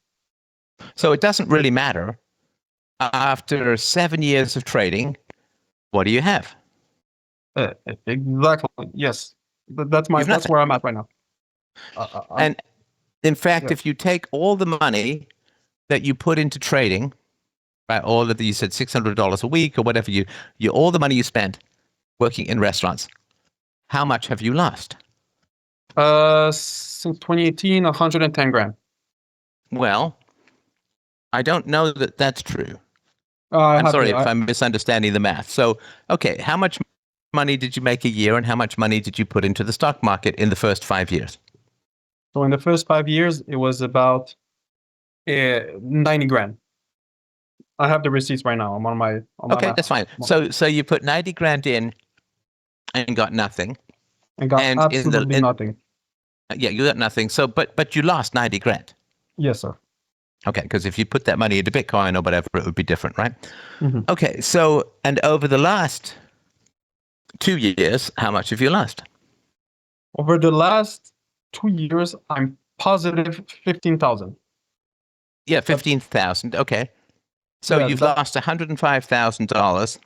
So it doesn't really matter. After 7 years of trading, what do you have?
Exactly. Yes.
You've
That's
nothing.
where I'm at right now. I'm
And in fact,
Yeah.
if you take all the money that you put into trading right? All of the, you said $600 a week or whatever all the money you spent working in restaurants. How much have you lost?
Since 2018, 110 grand.
Well, I don't know that that's true.
I
I'm
have
sorry
to.
if I'm misunderstanding the math. So, okay, how much money did you make a year and how much money did you put into the stock market in the first 5 years?
So in the first 5 years, it was about 90 grand. I have the receipts right now. I'm on my
Okay, that's fine. So you put 90 grand in and got nothing.
and got
And
absolutely nothing.
Yeah, you got nothing. So but you lost 90 grand.
Yes, sir.
Okay, because if you put that money into Bitcoin or whatever, it would be different, right?
Mm-hmm.
Okay, so, and over the last 2 years, how much have you lost?
Over the last 2 years, I'm positive 15,000.
Yeah, 15,000. Okay. So
Yeah,
you've lost $105,000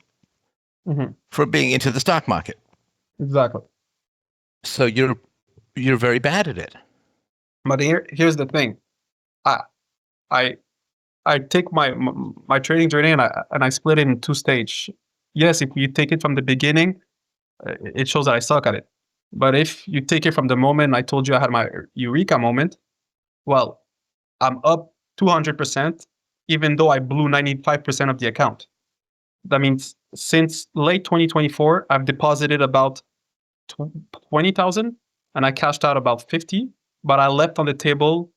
for being into the stock market.
Exactly.
So you're very bad at it.
But here's the thing. I I take my trading journey and I split it in two stages. Yes, if you take it from the beginning, it shows that I suck at it. But if you take it from the moment I told you I had my eureka moment, well, I'm up 200%, even though I blew 95% of the account. That means since late 2024, I've deposited about 20,000 and I cashed out about 50, but I left on the table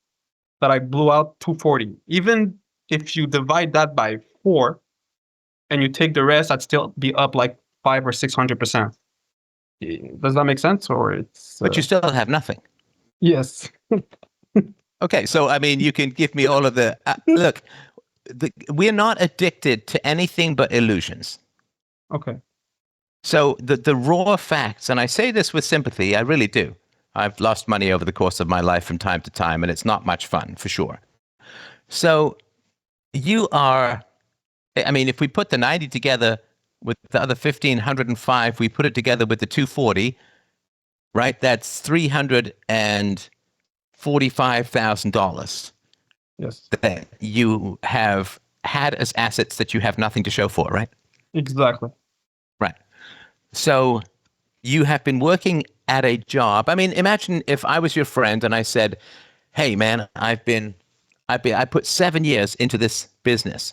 that I blew out 240. Even if you divide that by 4 and you take the rest, I'd still be up like 5 or 600%. Does that make sense? Or it's
But you still have nothing.
yes.
Okay, so I mean, you can give me all of the look. We're not addicted to anything but illusions.
Okay.
So the raw facts, and I say this with sympathy, I really do. I've lost money over the course of my life from time to time, and it's not much fun for sure. So you are, I mean, if we put the 90 together with the other 1,505, we put it together with the 240, right? That's $345,000
Yes.
that you have had as assets that you have nothing to show for, right?
Exactly.
Right. So you have been working at a job. I mean, imagine if I was your friend and I said, "Hey, man, I put 7 years into this business,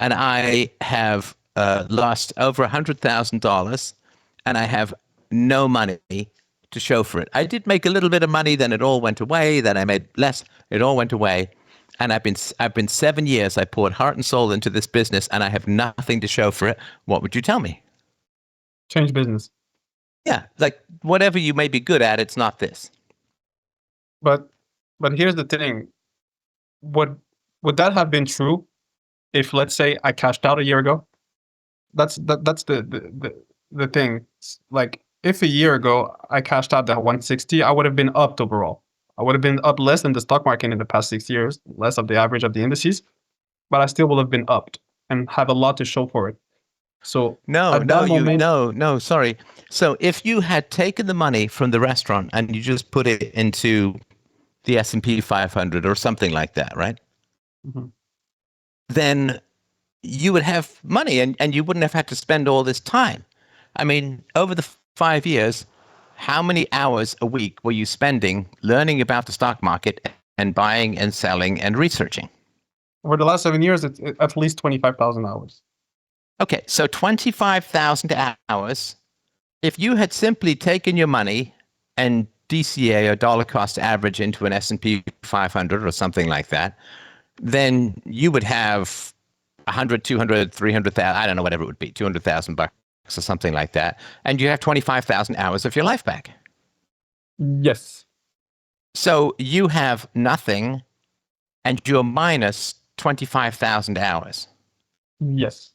and I have lost over $100,000, and I have no money to show for it. I did make a little bit of money, then it all went away. Then I made less, it all went away, and I've been 7 years. I poured heart and soul into this business, and I have nothing to show for it. What would you tell me?"
Change business.
Yeah, like whatever you may be good at, it's not this.
But here's the thing. Would that have been true if, let's say, I cashed out a year ago? That's the thing. Like, if a year ago I cashed out that 160, I would have been upped overall. I would have been up less than the stock market in the past 6 years, less of the average of the indices, but I still would have been upped and have a lot to show for it. So
No,
at that moment,
no, sorry. So if you had taken the money from the restaurant and you just put it into the S&P 500 or something like that, right?
Mhm.
Then you would have money and you wouldn't have had to spend all this time. I mean, over the 5 years, how many hours a week were you spending learning about the stock market and buying and selling and researching?
over the last 7 years, it's at least 25,000 hours.
Okay, so 25,000 hours. If you had simply taken your money and DCA or dollar cost average into an S&P 500 or something like that, then you would have 100, 200, 300,000, I don't know, whatever it would be, 200,000 bucks or something like that. And you have 25,000 hours of your life back.
Yes.
So you have nothing and you're minus 25,000 hours.
Yes.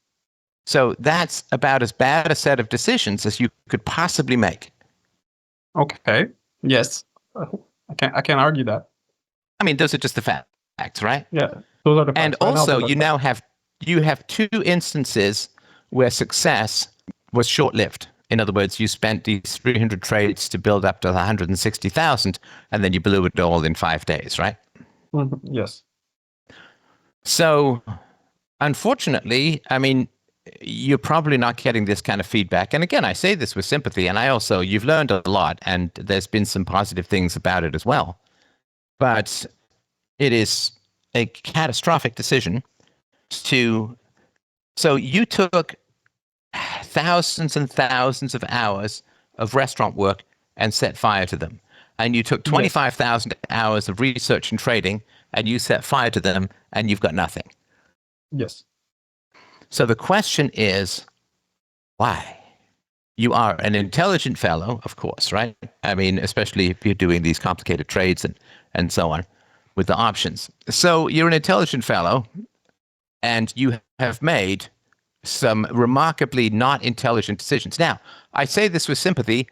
So that's about as bad a set of decisions as you could possibly make.
Okay. Yes. I can't argue that.
I mean, those are just the facts, right?
Yeah. Those are the facts.
And
Right now,
also,
those are
you
the
now
facts.
have two instances where success was short-lived. In other words, you spent these 300 trades to build up to 160,000, and then you blew it all in 5 days, right?
Yes.
So unfortunately, I mean, you're probably not getting this kind of feedback. And again, I say this with sympathy. And I also, you've learned a lot, and there's been some positive things about it as well. But it is a catastrophic decision to. So you took thousands and thousands of hours of restaurant work and set fire to them. And you took 25,000 hours of research and trading and you set fire to them and you've got nothing.
Yes.
So the question is, why? You are an intelligent fellow, of course, right? I mean, especially if you're doing these complicated trades and so on with the options. So you're an intelligent fellow and you have made some remarkably not intelligent decisions. Now, I say this with sympathy.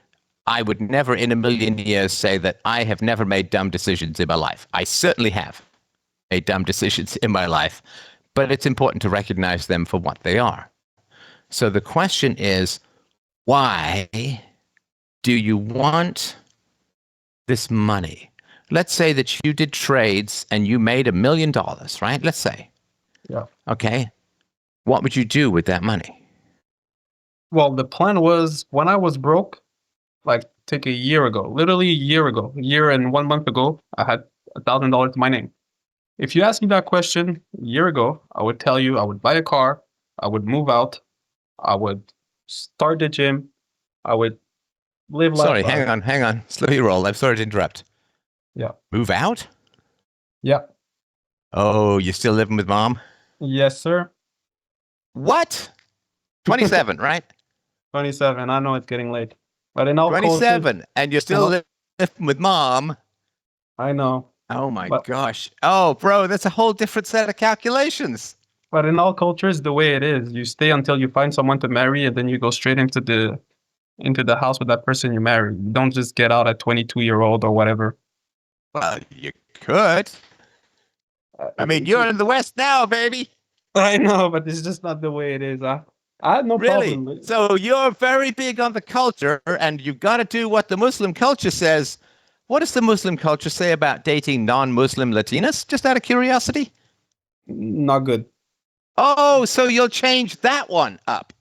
I would never in a million years say that I have never made dumb decisions in my life. I certainly have made dumb decisions in my life, but it's important to recognize them for what they are. So the question is, why do you want this money? Let's say that you did trades and you made $1 million, right? Let's say.
Yeah.
Okay. What would you do with that money?
Well, the plan was when I was broke, like take a year ago, literally a year and 1 month ago, I had $1,000 to my name. If you asked me that question a year ago, I would tell you I would buy a car, I would move out, I would start the gym, I would live life.
Sorry, hang on. Slow your roll. I'm sorry to interrupt.
Yeah.
Move out?
Yeah.
Oh, you're still living with mom?
Yes, sir.
What? 27, right?
27. I know it's getting late. But in all
27, and you're still living with mom.
I know.
Oh my gosh. Oh, bro, that's a whole different set of calculations.
But in all cultures, the way it is, you stay until you find someone to marry, and then you go straight into the house with that person you marry. You don't just get out at 22-year-old or whatever.
Well, you could. I mean, you're in the West now, baby.
I know, but it's just not the way it is. I had no problem.
Really? So you're very big on the culture, and you've got to do what the Muslim culture says. What does the Muslim culture say about dating non-Muslim Latinas? Just out of curiosity.
Not good.
Oh, so you'll change that one up.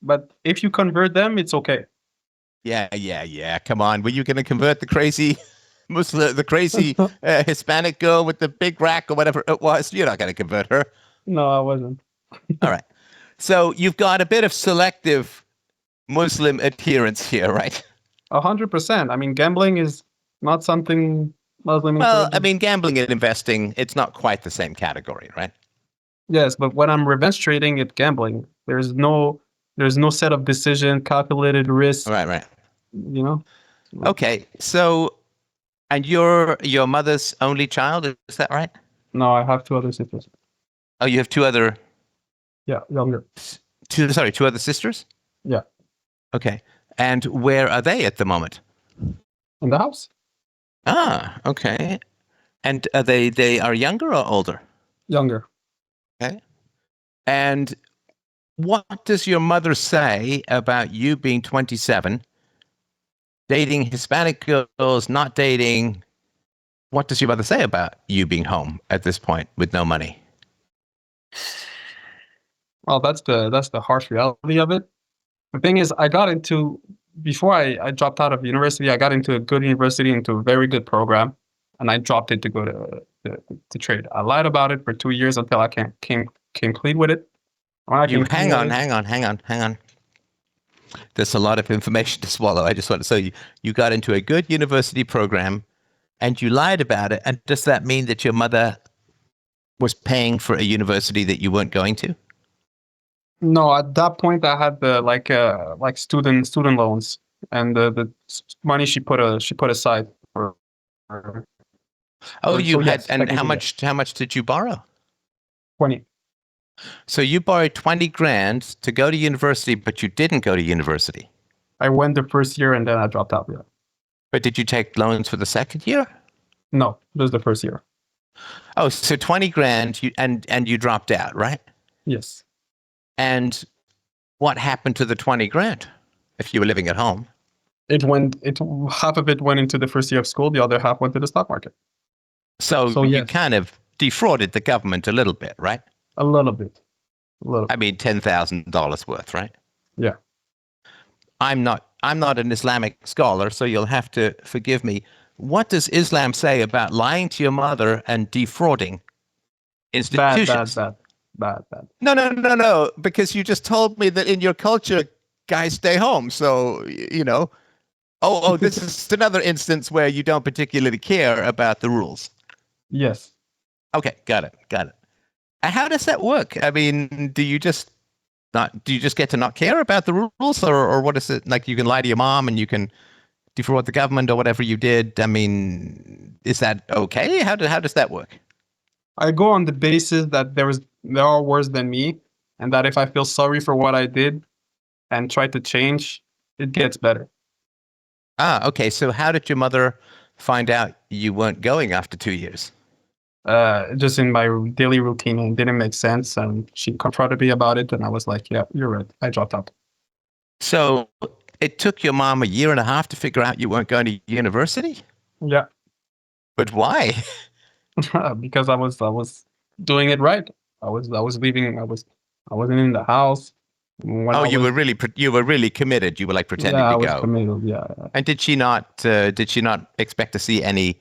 But if you convert them, it's okay.
Yeah. Come on. Were you going to convert the crazy Muslim, the crazy Hispanic girl with the big rack or whatever it was? You're not going to convert her.
No, I wasn't.
All right. So you've got a bit of selective Muslim adherence here, right?
100%. I mean, gambling is not something Muslim.
Well, I mean, gambling and investing, it's not quite the same category, right?
Yes, but when I'm revenge trading, it's gambling. There's no set of decision, calculated risk.
Right.
You know?
Okay. So, and you're your mother's only child, is that right?
No, I have 2 other sisters.
Oh, you have 2 other...
Yeah, younger.
2 other sisters?
Yeah.
Okay. And where are they at the moment?
In the house.
Ah, okay. And are they are younger or older?
Younger.
Okay. And what does your mother say about you being 27, dating Hispanic girls, not dating? What does your mother say about you being home at this point with no money?
Well, that's the harsh reality of it. The thing is, before I dropped out of university, I got into a good university, into a very good program, and I dropped it to go to trade. I lied about it for 2 years until I came clean with it.
Hang on. There's a lot of information to swallow. I just want to say you got into a good university program, and you lied about it. And does that mean that your mother was paying for a university that you weren't going to?
No, at that point I had the student loans, and the money she put aside for.
Oh, you had,
yes,
and how much did you borrow?
20.
So you borrowed 20 grand to go to university, but you didn't go to university.
I went the first year and then I dropped out. Yeah.
But did you take loans for the second year?
No, this was the first year.
Oh, so 20 grand and you dropped out, right?
Yes.
And what happened to the 20 grand if you were living at home?
Half of it went into the first year of school, the other half went to the stock market.
So you
yes.
kind of defrauded the government a little bit, right?
A little bit. A little.
I mean, $10,000 worth, right?
Yeah.
I'm not an Islamic scholar, so you'll have to forgive me. What does Islam say about lying to your mother and defrauding
Bad, bad,
institutions?
bad, bad, bad.
No, no, no, no, because you just told me that in your culture, guys stay home. So, oh, this is another instance where you don't particularly care about the rules.
Yes.
Okay, got it, got it. And how does that work? I mean, do you just get to not care about the rules, or what is it like? You can lie to your mom and you can defraud the government or whatever you did. I mean, is that okay? How does that work?
I go on the basis that there are worse than me, and that if I feel sorry for what I did and try to change, it gets better.
Ah, okay. So how did your mother find out you weren't going after 2 years?
Just in my daily routine, and it didn't make sense, and she confronted me about it, and I was like, "Yeah, you're right. I dropped out."
So it took your mom a year and a half to figure out you weren't going to university?
Yeah,
But why?
because I was doing it right. I was leaving. I wasn't in the house when
Oh,
I was.
you were really committed. You were like
Yeah,
pretending
I
to
was
go.
committed. Yeah.
And did she not expect to see any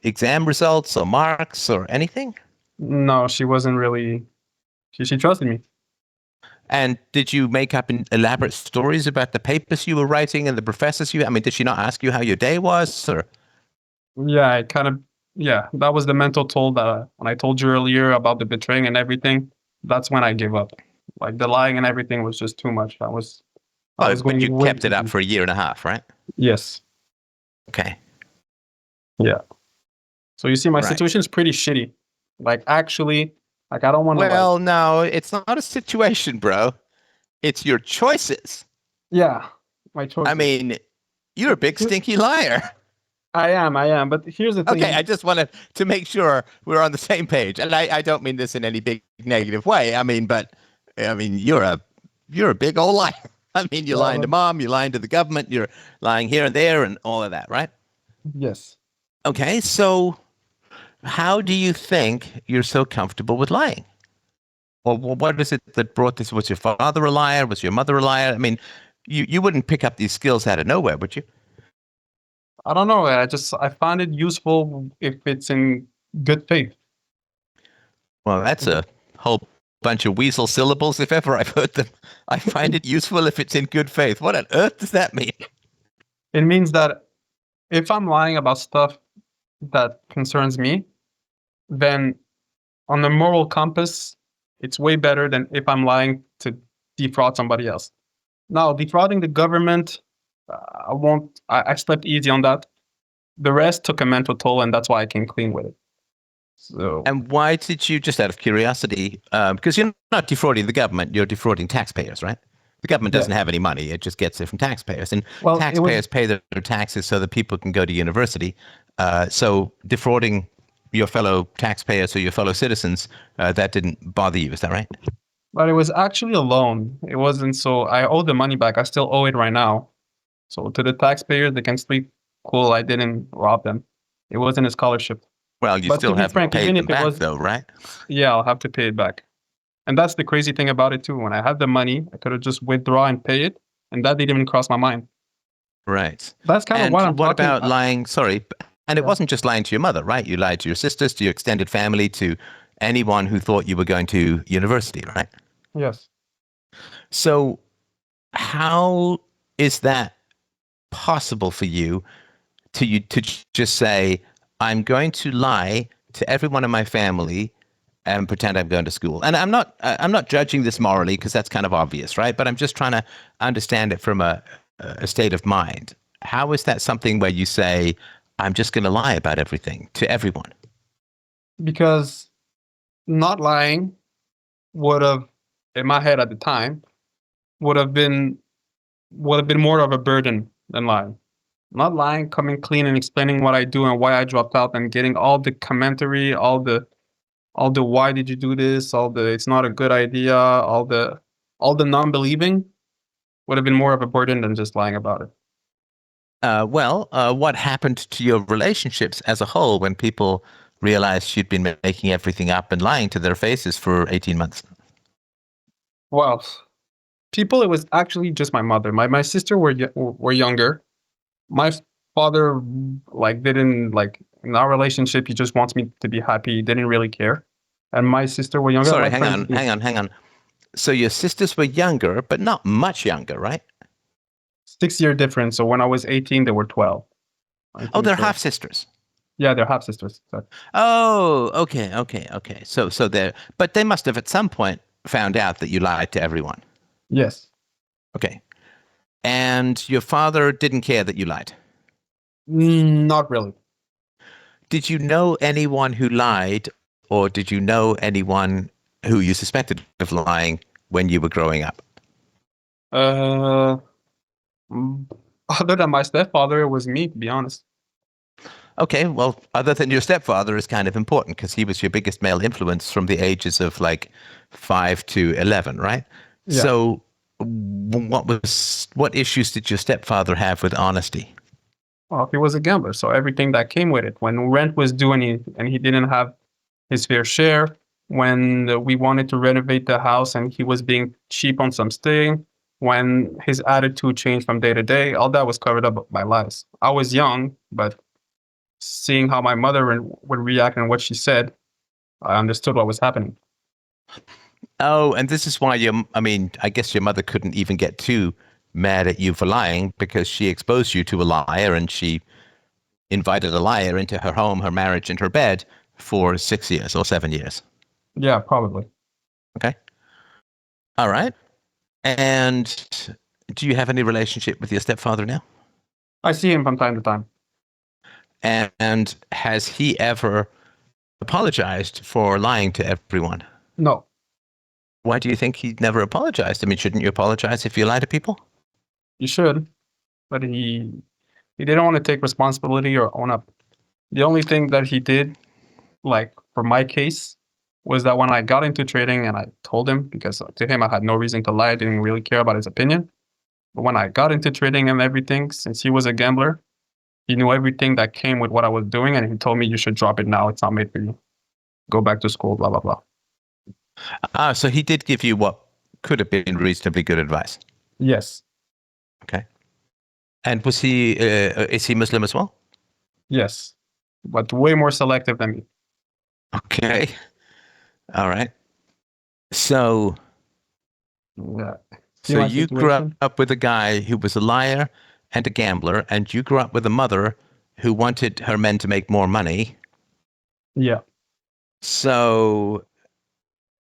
exam results or marks or anything?
No, she wasn't really. She trusted me.
And did you make up elaborate stories about the papers you were writing and the professors I mean, did she not ask you how your day was? Or
Yeah, I kind of. Yeah, that was the mental toll that when I told you earlier about the betraying and everything. That's when I gave up. Like the lying and everything was just too much. I
oh,
was
but you
going way
kept
too
it up
deep.
for a year and a half, right?
Yes.
Okay.
Yeah. So you see, my
Right.
situation is pretty shitty. Like actually, like I don't want to like.
Well, no, it's not a situation, bro. It's your choices.
Yeah, my
I
choices.
mean, you're a big stinky liar.
I am. But here's the
Okay, I
thing.
just wanted to make sure we're on the same page. And I don't mean this in any big negative way. I mean, you're a big old liar. I mean, you're
Yeah,
lying to
but
mom, you're lying to the government, you're lying here and there and all of that, right?
yes.
Okay, so how do you think you're so comfortable with lying? Or what is it that brought this? Was your father a liar? Was your mother a liar? I mean, you wouldn't pick up these skills out of nowhere, would you?
I don't know. I find it useful if it's in good faith.
Well, that's a whole bunch of weasel syllables if ever I've heard them. I find it useful if it's in good faith. What on earth does that mean?
It means that if I'm lying about stuff that concerns me, then on the moral compass, it's way better than if I'm lying to defraud somebody else. Now, defrauding the government, I won't. I slept easy on that. The rest took a mental toll, and that's why I came clean with it. So
And why did you, just out of curiosity, because you're not defrauding the government, you're defrauding taxpayers, right? The government
yeah,
doesn't have any money; it just gets it from taxpayers, and
well, it was
taxpayers pay their taxes so that people can go to university. So defrauding your fellow taxpayers or your fellow citizens, that didn't bother you, is that right?
but it was actually a loan. It wasn't so I owe the money back. I still owe it right now. So to the taxpayers, they can sleep cool. I didn't rob them. It wasn't a scholarship.
Well, you
But to
still
be
haven't
frank, even
paid them
if it
back,
was,
though, right?
yeah, I'll have to pay it back. And that's the crazy thing about it too. When I had the money, I could have just withdraw and pay it, and that didn't even cross my mind.
Right.
That's kind of
And
what I'm
what
talking.
about lying? Sorry. And it
Yeah.
wasn't just lying to your mother, right? You lied to your sisters, to your extended family, to anyone who thought you were going to university, right?
Yes.
So, how is that possible for you to just say, I'm going to lie to everyone in my family and pretend I'm going to school? And I'm not judging this morally because that's kind of obvious, right? But I'm just trying to understand it from a state of mind. How is that something where you say, I'm just going to lie about everything to everyone?
Because not lying would have, in my head at the time, would have been more of a burden than lying. Not lying, coming clean and explaining what I do and why I dropped out and getting all the commentary, all the why did you do this, all the it's not a good idea, all the non-believing would have been more of a burden than just lying about it.
What happened to your relationships as a whole when people realized you'd been making everything up and lying to their faces for 18 months?
Well, people, it was actually just my mother. My sister were younger. My father, like, didn't, like, in our relationship, he just wants me to be happy. He didn't really care. And my sister were younger.
Sorry,
My
hang
friends
on,
do.
hang on, hang on. So your sisters were younger, but not much younger, right?
6 year difference. So when I was 18, they were 12. I
Oh,
think
they're
so.
half sisters.
Yeah, they're half sisters. So,
Oh, okay, okay, okay. So but they must have at some point found out that you lied to everyone.
yes.
Okay. And your father didn't care that you lied.
Not really.
Did you know anyone who lied, or did you know anyone who you suspected of lying when you were growing up?
Uh, mm, Other than my stepfather, it was me, to be honest.
Okay, well, other than your stepfather is kind of important because he was your biggest male influence from the ages of like 5 to 11, right?
Yeah.
So, what issues did your stepfather have with honesty?
Well, he was a gambler, so everything that came with it. When rent was due and he didn't have his fair share, when we wanted to renovate the house and he was being cheap on some staying, when his attitude changed from day to day, all that was covered up by lies. I was young, but seeing how my mother would react and what she said, I understood what was happening.
Oh, and this is why I mean, I guess your mother couldn't even get too mad at you for lying because she exposed you to a liar and she invited a liar into her home, her marriage, and her bed for 6 years or 7 years.
Yeah, probably.
Okay. All right. And do you have any relationship with your stepfather now?
I see him from time to time.
And has he ever apologized for lying to everyone?
No,
Why do you think he never apologized? I mean, shouldn't you apologize if you lie to people?
you should, but he didn't want to take responsibility or own up. The only thing that he did, like for my case, was that when I got into trading and I told him, because to him I had no reason to lie, I didn't really care about his opinion. But when I got into trading and everything, since he was a gambler, he knew everything that came with what I was doing, and he told me, you should drop it now. It's not made for you. Go back to school, blah, blah, blah.
Ah, so he did give you what could have been reasonably good advice.
Yes.
Okay. And is he Muslim as well?
Yes. But way more selective than me.
Okay. All right. So,
Yeah. See
so
my
you grew
situation?
up with a guy who was a liar and a gambler, and you grew up with a mother who wanted her men to make more money.
Yeah.
So,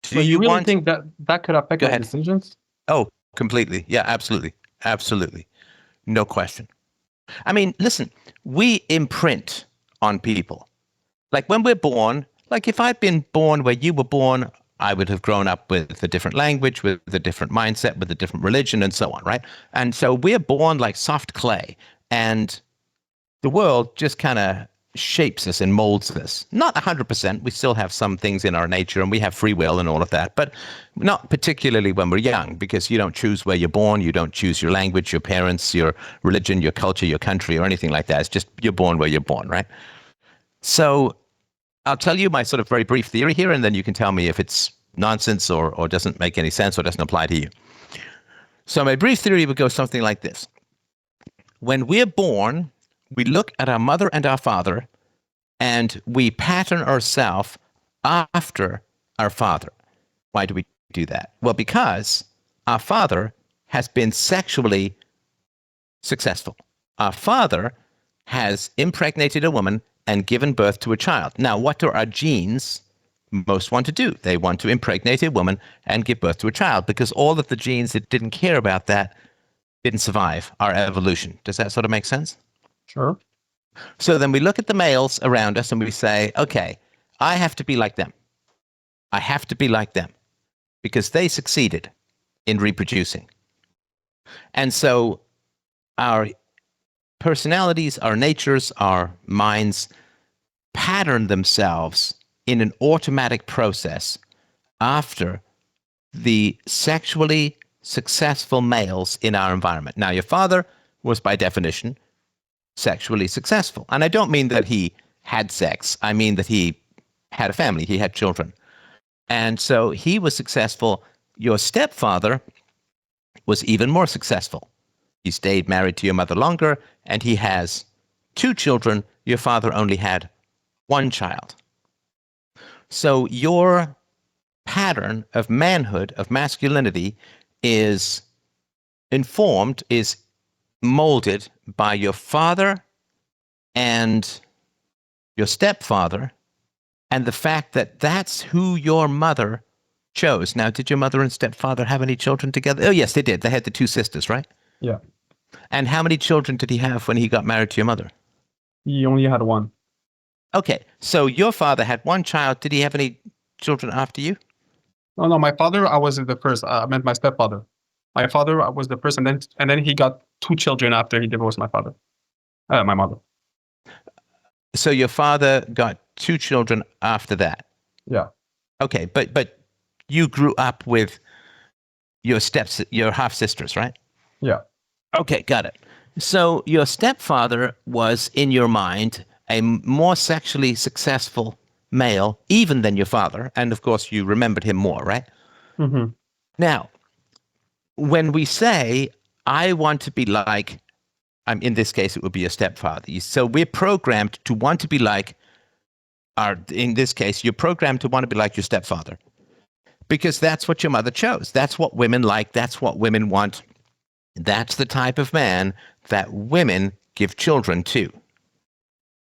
do
So you
you
really
want?
think that that could affect
Go
my
ahead.
decisions?
Oh, completely. Yeah, absolutely. Absolutely. No question. I mean, listen, we imprint on people. Like when we're born, like if I'd been born where you were born, I would have grown up with a different language, with a different mindset, with a different religion, and so on, right? And so we're born like soft clay, and the world just kind of shapes us and molds us. Not 100%. We still have some things in our nature and we have free will and all of that, but not particularly when we're young because you don't choose where you're born. You don't choose your language, your parents, your religion, your culture, your country, or anything like that. It's just you're born where you're born, right? So I'll tell you my sort of very brief theory here, and then you can tell me if it's nonsense or doesn't make any sense or doesn't apply to you. So my brief theory would go something like this. When we're born, we look at our mother and our father and we pattern ourselves after our father. Why do we do that? Well, because our father has been sexually successful. Our father has impregnated a woman and given birth to a child. Now, what do our genes most want to do? They want to impregnate a woman and give birth to a child because all of the genes that didn't care about that didn't survive our evolution. Does that sort of make sense?
Sure.
So then we look at the males around us and we say, okay, I have to be like them. I have to be like them because they succeeded in reproducing. And so our personalities, our natures, our minds pattern themselves in an automatic process after the sexually successful males in our environment. Now, your father was by definition sexually successful. And I don't mean that he had sex. I mean that he had a family. He had children. And so he was successful your stepfather was even more successful. He stayed married to your mother longer, and he has 2 children. Your father only had 1 child. So your pattern of manhood, of masculinity, is informed, is molded by your father and your stepfather, and the fact that that's who your mother chose. Now, did your mother and stepfather have any children together? Oh, yes, they did. They had the 2 sisters, right?
Yeah.
And how many children did he have when he got married to your mother?
He only had 1.
Okay, so your father had 1 child. Did he have any children after you?
No, my father, I was the first. I meant my stepfather. My father, I was the first, and then he got 2 children after he divorced my father, my mother.
So your father got 2 children after that.
Yeah.
Okay, but you grew up with your half sisters, right?
Yeah.
Okay, got it. So your stepfather was, in your mind, a more sexually successful male, even than your father, and of course you remembered him more, right?
Mm-hmm.
Now, when we say, I want to be like, in this case, it would be a stepfather. So we're programmed to want to be like, in this case, you're programmed to want to be like your stepfather. Because that's what your mother chose. That's what women like. That's what women want. That's the type of man that women give children to.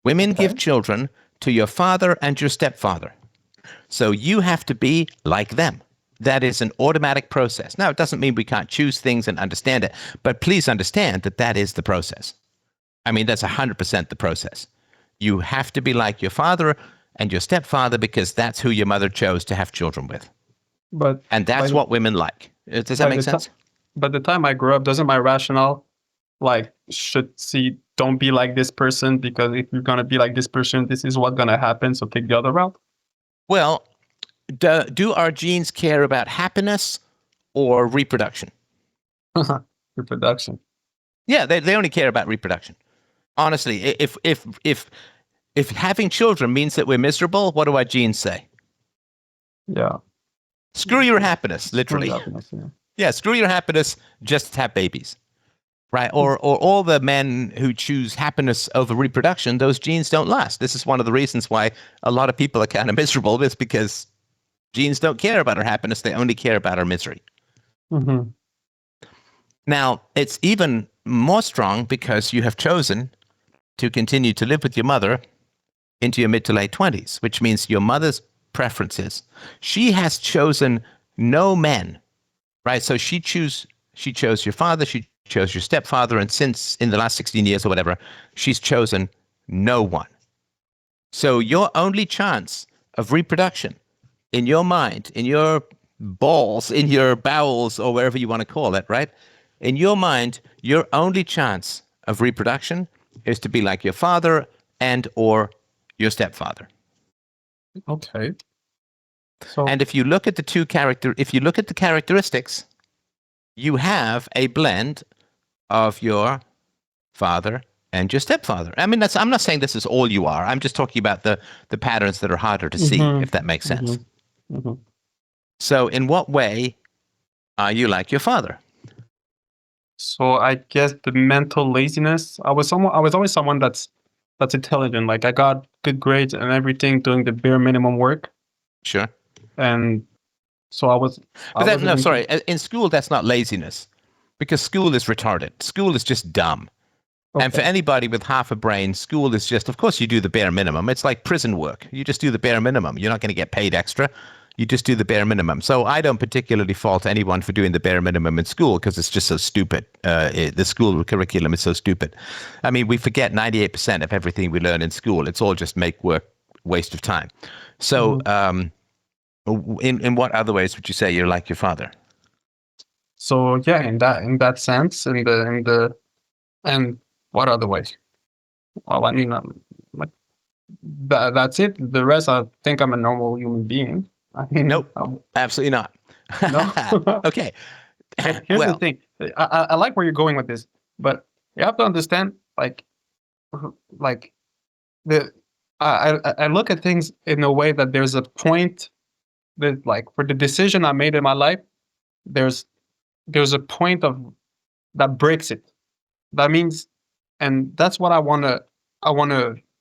Women give children to your father and your stepfather. So you have to be like them. That is an automatic process. Now, it doesn't mean we can't choose things and understand it, but please understand that that is the process. I mean, that's 100% the process. You have to be like your father and your stepfather because that's who your mother chose to have children with. And that's what women like. Does that make sense?
But the time I grew up, doesn't my rationale don't be like this person, because if you're going to be like this person, this is what's going to happen, so take the other route?
Well, do our genes care about happiness or reproduction?
Reproduction.
Yeah, they only care about reproduction. Honestly, if having children means that we're miserable, what do our genes say?
Yeah.
Screw your happiness, literally. Yeah, screw your happiness, just have babies. Right? Or all the men who choose happiness over reproduction, those genes don't last. This is one of the reasons why a lot of people are kind of miserable. It's because genes don't care about our happiness. They only care about our misery.
Mm-hmm.
Now, it's even more strong because you have chosen to continue to live with your mother into your mid to late 20s, which means your mother's preferences. She has chosen no men, right? So she chose your father, she chose your stepfather, and since in the last 16 years or whatever, she's chosen no one. So your only chance of reproduction in your mind, in your balls, in your bowels, or wherever you want to call it, right? In your mind, your only chance of reproduction is to be like your father and or your stepfather.
Okay.
And if you look at the characteristics, you have a blend of your father and your stepfather. I mean, I'm not saying this is all you are. I'm just talking about the patterns that are harder to see, if that makes sense.
Mm-hmm. Mm-hmm.
So in what way are you like your father?
So I guess the mental laziness. I was always someone that's intelligent. Like, I got good grades and everything, doing the bare minimum work.
Sure.
And so I was.
In school, that's not laziness, because school is retarded. School is just dumb. Okay. And for anybody with half a brain, school is just, of course, you do the bare minimum. It's like prison work. You just do the bare minimum. You're not going to get paid extra. You just do the bare minimum. So I don't particularly fault anyone for doing the bare minimum in school because it's just so stupid. The school curriculum is so stupid. I mean, we forget 98% of everything we learn in school. It's all just make work, waste of time. So in what other ways would you say you're like your father?
So yeah, in that sense, and what other ways? Well, I mean, like that's it. The rest, I think I'm a normal human being. I mean,
nope, absolutely not.
No.
Okay.
Here's the thing. I like where you're going with this, but you have to understand, I look at things in a way that there's a point that, like, for the decision I made in my life, there's a point of that breaks it. That means, and that's what I wanna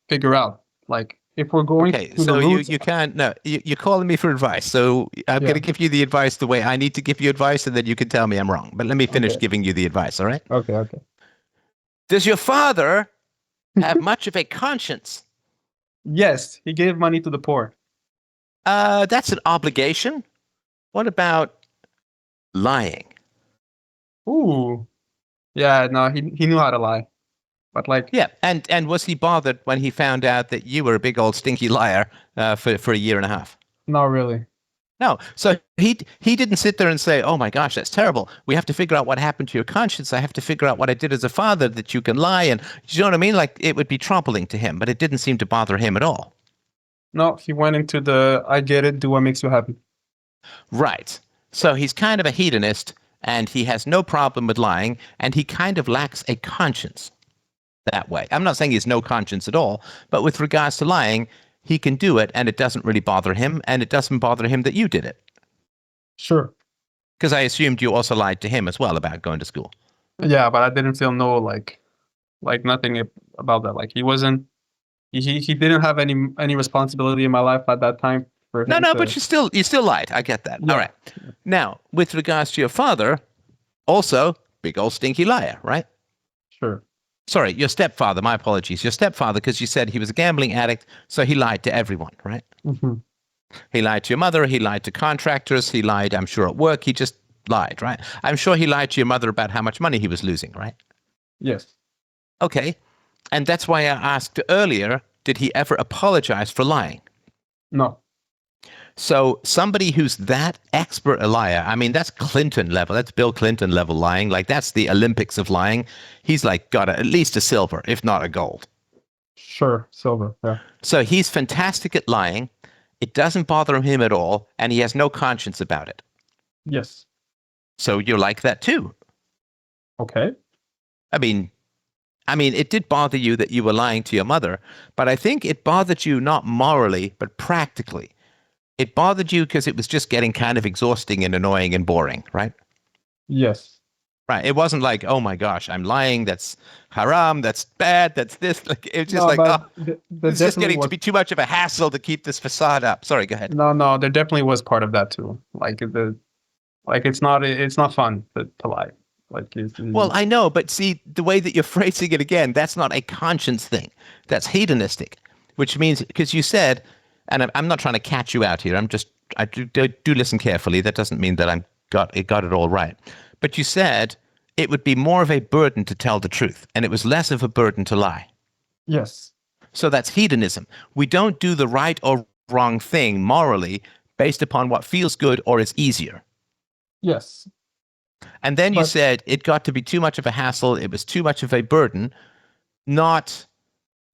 figure out. Like if we're going
Okay,
to the
so you
roots,
you can't no you're calling me for advice. So I'm going
yeah.
to give you the advice the way I need to give you advice, and then you can tell me I'm wrong. But let me finish
Okay.
giving you the advice. All right?
Okay.
Does your father have much of a conscience?
Yes, he gave money to the poor.
That's an obligation. What about lying?
Ooh. Yeah, no, he knew how to lie. But like,
Yeah, and was he bothered when he found out that you were a big old stinky liar for a year and a half?
not really.
No, so he didn't sit there and say, "Oh my gosh, that's terrible. We have to figure out what happened to your conscience. I have to figure out what I did as a father that you can lie." And you know what I mean? Like it would be troubling to him, but it didn't seem to bother him at all.
No, he went into the I get it, do what makes you happy.
Right. So he's kind of a hedonist, and he has no problem with lying, and he kind of lacks a conscience that way. I'm not saying he has no conscience at all, but with regards to lying, he can do it, and it doesn't really bother him, and it doesn't bother him that you did it.
Sure.
Because I assumed you also lied to him as well about going to school.
Yeah, but I didn't feel no nothing about that. Like he wasn't he didn't have any responsibility in my life at that time for
No,
him
no,
to
but you still lied. I get that. All
yeah,
right. Now, with regards to your father, also big old stinky liar, right?
sure.
Sorry, your stepfather. My apologies. Your stepfather, because you said he was a gambling addict, so he lied to everyone, right?
Hmm.
He lied to your mother. He lied to contractors. He lied, I'm sure, at work. He just lied, right? I'm sure he lied to your mother about how much money he was losing, right?
Yes.
Okay. And that's why I asked earlier, did he ever apologize for lying?
No.
So somebody who's that expert a liar, I mean, that's Clinton level. That's Bill Clinton level lying. Like that's the Olympics of lying. He's like got at least a silver, if not a gold.
Sure. Silver. Yeah.
So he's fantastic at lying. It doesn't bother him at all, and he has no conscience about it.
Yes.
So you're like that too.
Okay.
I mean, it did bother you that you were lying to your mother, but I think it bothered you not morally, but practically. It bothered you because it was just getting kind of exhausting and annoying and boring, right?
Yes.
Right. It wasn't like, oh my gosh, I'm lying. That's haram. That's bad. That's this. Like it was just
No,
like, oh,
but there
it's just
definitely
getting to
was
be too much of a hassle to keep this facade up. Sorry, go ahead.
no, there definitely was part of that too. Like it's not fun to lie. Like
Well, I know, but see the way that you're phrasing it again, that's not a conscience thing. That's hedonistic, which means because you said, and I'm not trying to catch you out here. I do listen carefully. That doesn't mean that got it all right. But you said it would be more of a burden to tell the truth, and it was less of a burden to lie.
yes.
So that's hedonism. We don't do the right or wrong thing morally based upon what feels good or is easier.
Yes.
And then you
But
said it got to be too much of a hassle. It was too much of a burden. Not,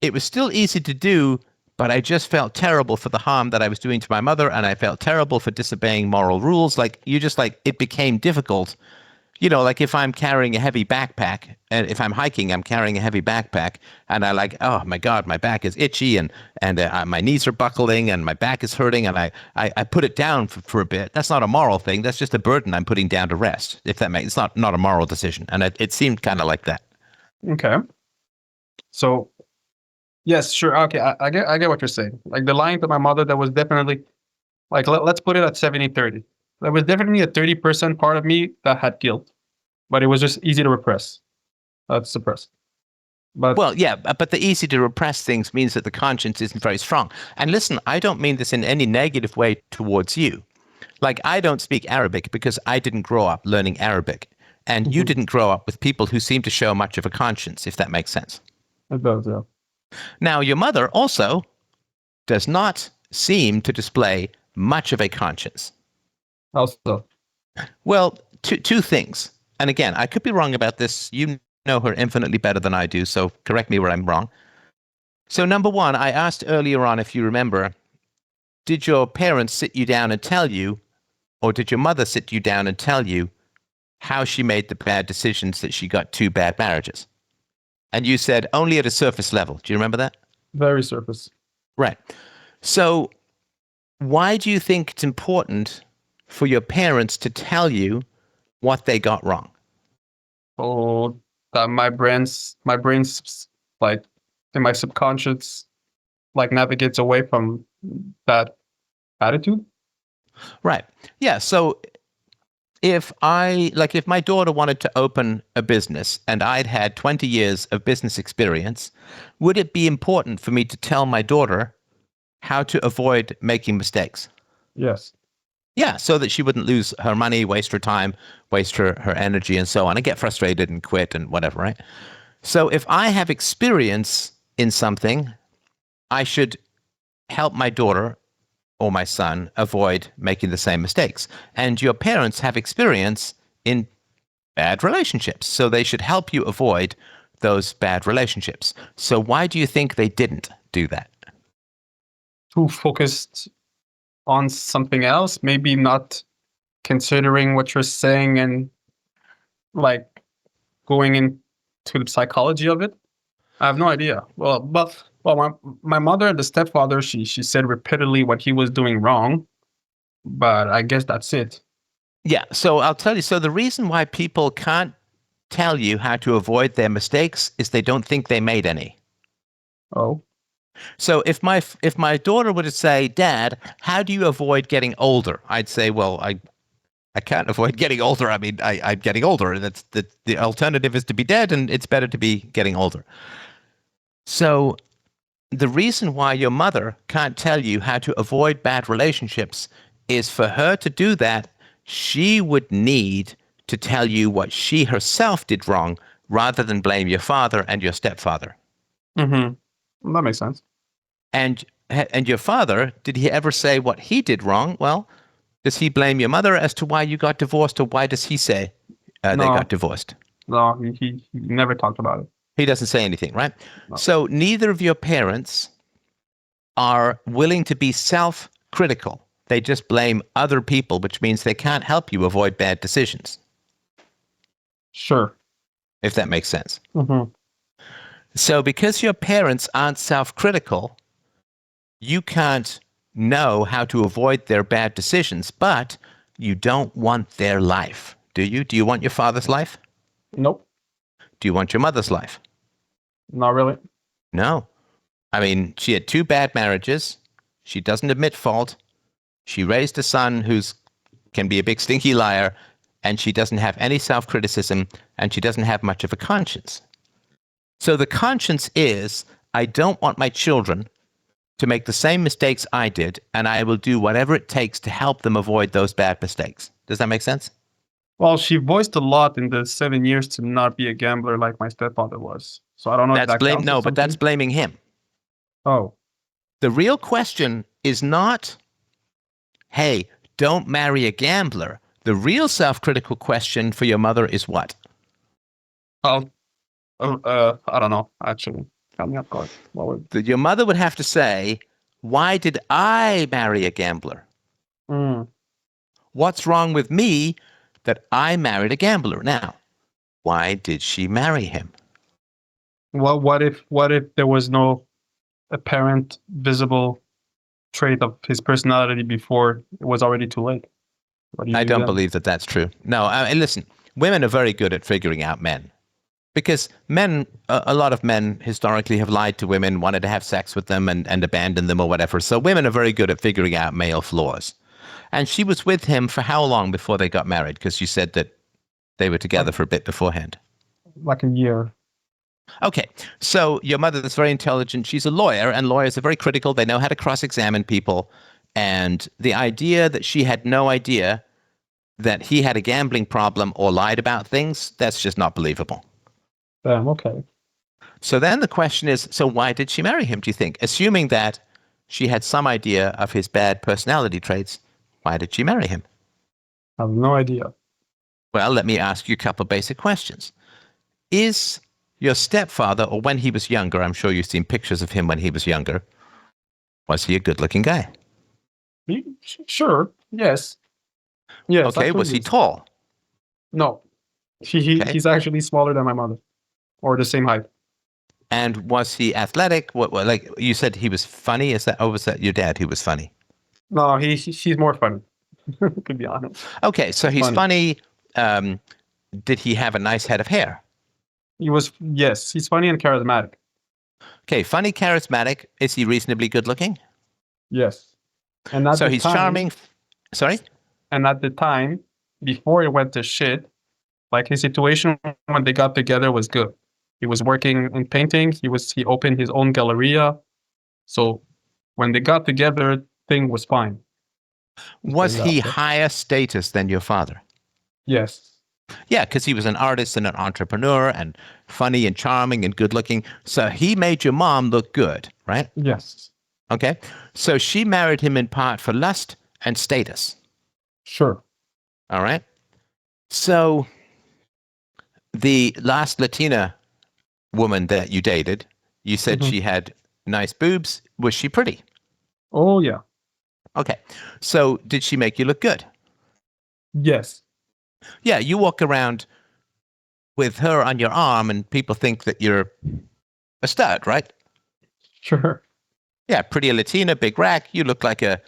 it was still easy to do, but I just felt terrible for the harm that I was doing to my mother. And I felt terrible for disobeying moral rules. Like it became difficult. You know, like if I'm carrying a heavy backpack and if I'm hiking, I'm carrying a heavy backpack and I like, oh my God, my back is itchy and my knees are buckling and my back is hurting and I put it down for a bit. That's not a moral thing. That's just a burden I'm putting down to rest. If that makes, it's not a moral decision. And it seemed kind of like that.
okay. So yes, sure. Okay, I get what you're saying. Like the lying to my mother, that was definitely like let's put it at 70-30. There was definitely a 30% part of me that had guilt, but it was just easy to repress, suppress. But
Well, yeah, but the easy to repress things means that the conscience isn't very strong. And listen, I don't mean this in any negative way towards you. Like, I don't speak Arabic because I didn't grow up learning Arabic. And you
mhm,
didn't grow up with people who seem to show much of a conscience, if that makes sense.
it does, yeah.
Now, your mother also does not seem to display much of a conscience.
Also,
Well, two things. And again, I could be wrong about this. You know her infinitely better than I do, so correct me where I'm wrong. So, number one, I asked earlier on, if you remember, did your parents sit you down and tell you, or did your mother sit you down and tell you how she made the bad decisions that she got two bad marriages? And you said only at a surface level. Do you remember that?
very surface.
Right. So, why do you think it's important for your parents to tell you what they got wrong.
So that my brain's like in my subconscious like navigates away from that attitude.
Right. Yeah. So if my daughter wanted to open a business and I'd had 20 years of business experience, would it be important for me to tell my daughter how to avoid making mistakes?
Yes.
Yeah, so that she wouldn't lose her money, waste her time, waste her energy, and so on, and get frustrated and quit and whatever, right? So if I have experience in something, I should help my daughter or my son avoid making the same mistakes. And your parents have experience in bad relationships, so they should help you avoid those bad relationships. So why do you think they didn't do that?
Too focused on something else, maybe not considering what you're saying and like going into the psychology of it. I have no idea. My mother and the stepfather, she said repeatedly what he was doing wrong, but I guess that's it.
Yeah, so I'll tell you. So the reason why people can't tell you how to avoid their mistakes is they don't think they made any.
Oh,
So if my daughter were to say, "Dad, how do you avoid getting older?" I'd say, "Well, I can't avoid getting older. I mean, I'm getting older. That's the alternative is to be dead, and it's better to be getting older." So the reason why your mother can't tell you how to avoid bad relationships is for her to do that, she would need to tell you what she herself did wrong rather than blame your father and your stepfather.
mm-hmm. That makes sense.
And your father, did he ever say what he did wrong? Well, does he blame your mother as to why you got divorced, or why does he say they
No,
got divorced?
no, he never talked about it.
He doesn't say anything, right?
No.
So neither of your parents are willing to be self-critical. They just blame other people, which means they can't help you avoid bad decisions,
Sure.
if that makes sense.
Mm-hmm.
So because your parents aren't self-critical, you can't know how to avoid their bad decisions, but you don't want their life, do you? Do you want your father's life?
Nope,
Do you want your mother's life?
not really.
No. I mean, she had 2 bad marriages. She doesn't admit fault. She raised a son who's can be a big stinky liar, and she doesn't have any self-criticism, and she doesn't have much of a conscience. So the conscience is, I don't want my children to make the same mistakes I did, and I will do whatever it takes to help them avoid those bad mistakes. Does that make sense?
Well, she voiced a lot in the 7 years to not be a gambler like my stepfather was. So I don't know if that counts as
But that's
something.
blaming him.
Oh,
The real question is not, hey, don't marry a gambler. The real self-critical question for your mother is what?
oh, I don't know. Actually, tell me, of course. What would?
That your mother would have to say, why did I marry a gambler?
Mm.
What's wrong with me that I married a gambler? Now, why did she marry him?
Well, what if there was no apparent visible trait of his personality before it was already too late? What do you
I
do
don't
then?
believe that that's true. No, listen, women are very good at figuring out men. Because men, a lot of men historically have lied to women, wanted to have sex with them and abandoned them or whatever. So women are very good at figuring out male flaws. And she was with him for how long before they got married? Because you said that they were together for a bit beforehand.
Like a year.
Okay, so your mother is very intelligent. She's a lawyer, and lawyers are very critical. They know how to cross-examine people. And the idea that she had no idea that he had a gambling problem or lied about things, that's just not believable.
Damn. Okay.
So then the question is, so why did she marry him, do you think? Assuming that she had some idea of his bad personality traits, why did she marry him?
I have no idea.
Well, let me ask you a couple of basic questions. Is your stepfather, or when he was younger, I'm sure you've seen pictures of him when he was younger, was he a good-looking guy?
Sure. Yes. Yes.
Okay, was he
absolutely.
tall?
No.
Okay.
He's actually smaller than my mother, or the same height.
And was he athletic? What, like you said, he was funny? Is that, or was that your dad who was funny?
No, he's more funny. To be honest.
Okay, so he's funny. did he have a nice head of hair?
Yes, he's funny and charismatic.
Okay, funny, charismatic. Is he reasonably good looking?
Yes. And at
So
the
he's
time,
charming. Sorry?
and at the time, before it went to shit, like his situation when they got together was good. He was working in painting. He opened his own galleria. So when they got together, thing was fine. Let's put
Was
it that
he
way.
higher status than your father?
Yes.
Yeah, because he was an artist and an entrepreneur and funny and charming and good looking. So he made your mom look good, right?
Yes.
Okay. So she married him in part for lust and status.
Sure.
All right. So the last Latina woman that you dated, you said
Mhm.
she had nice boobs. Was she pretty?
Oh yeah.
Okay. So did she make you look good?
Yes.
Yeah, you walk around with her on your arm and people think that you're a stud, right?
Sure.
Yeah, pretty Latina, big rack. You look like a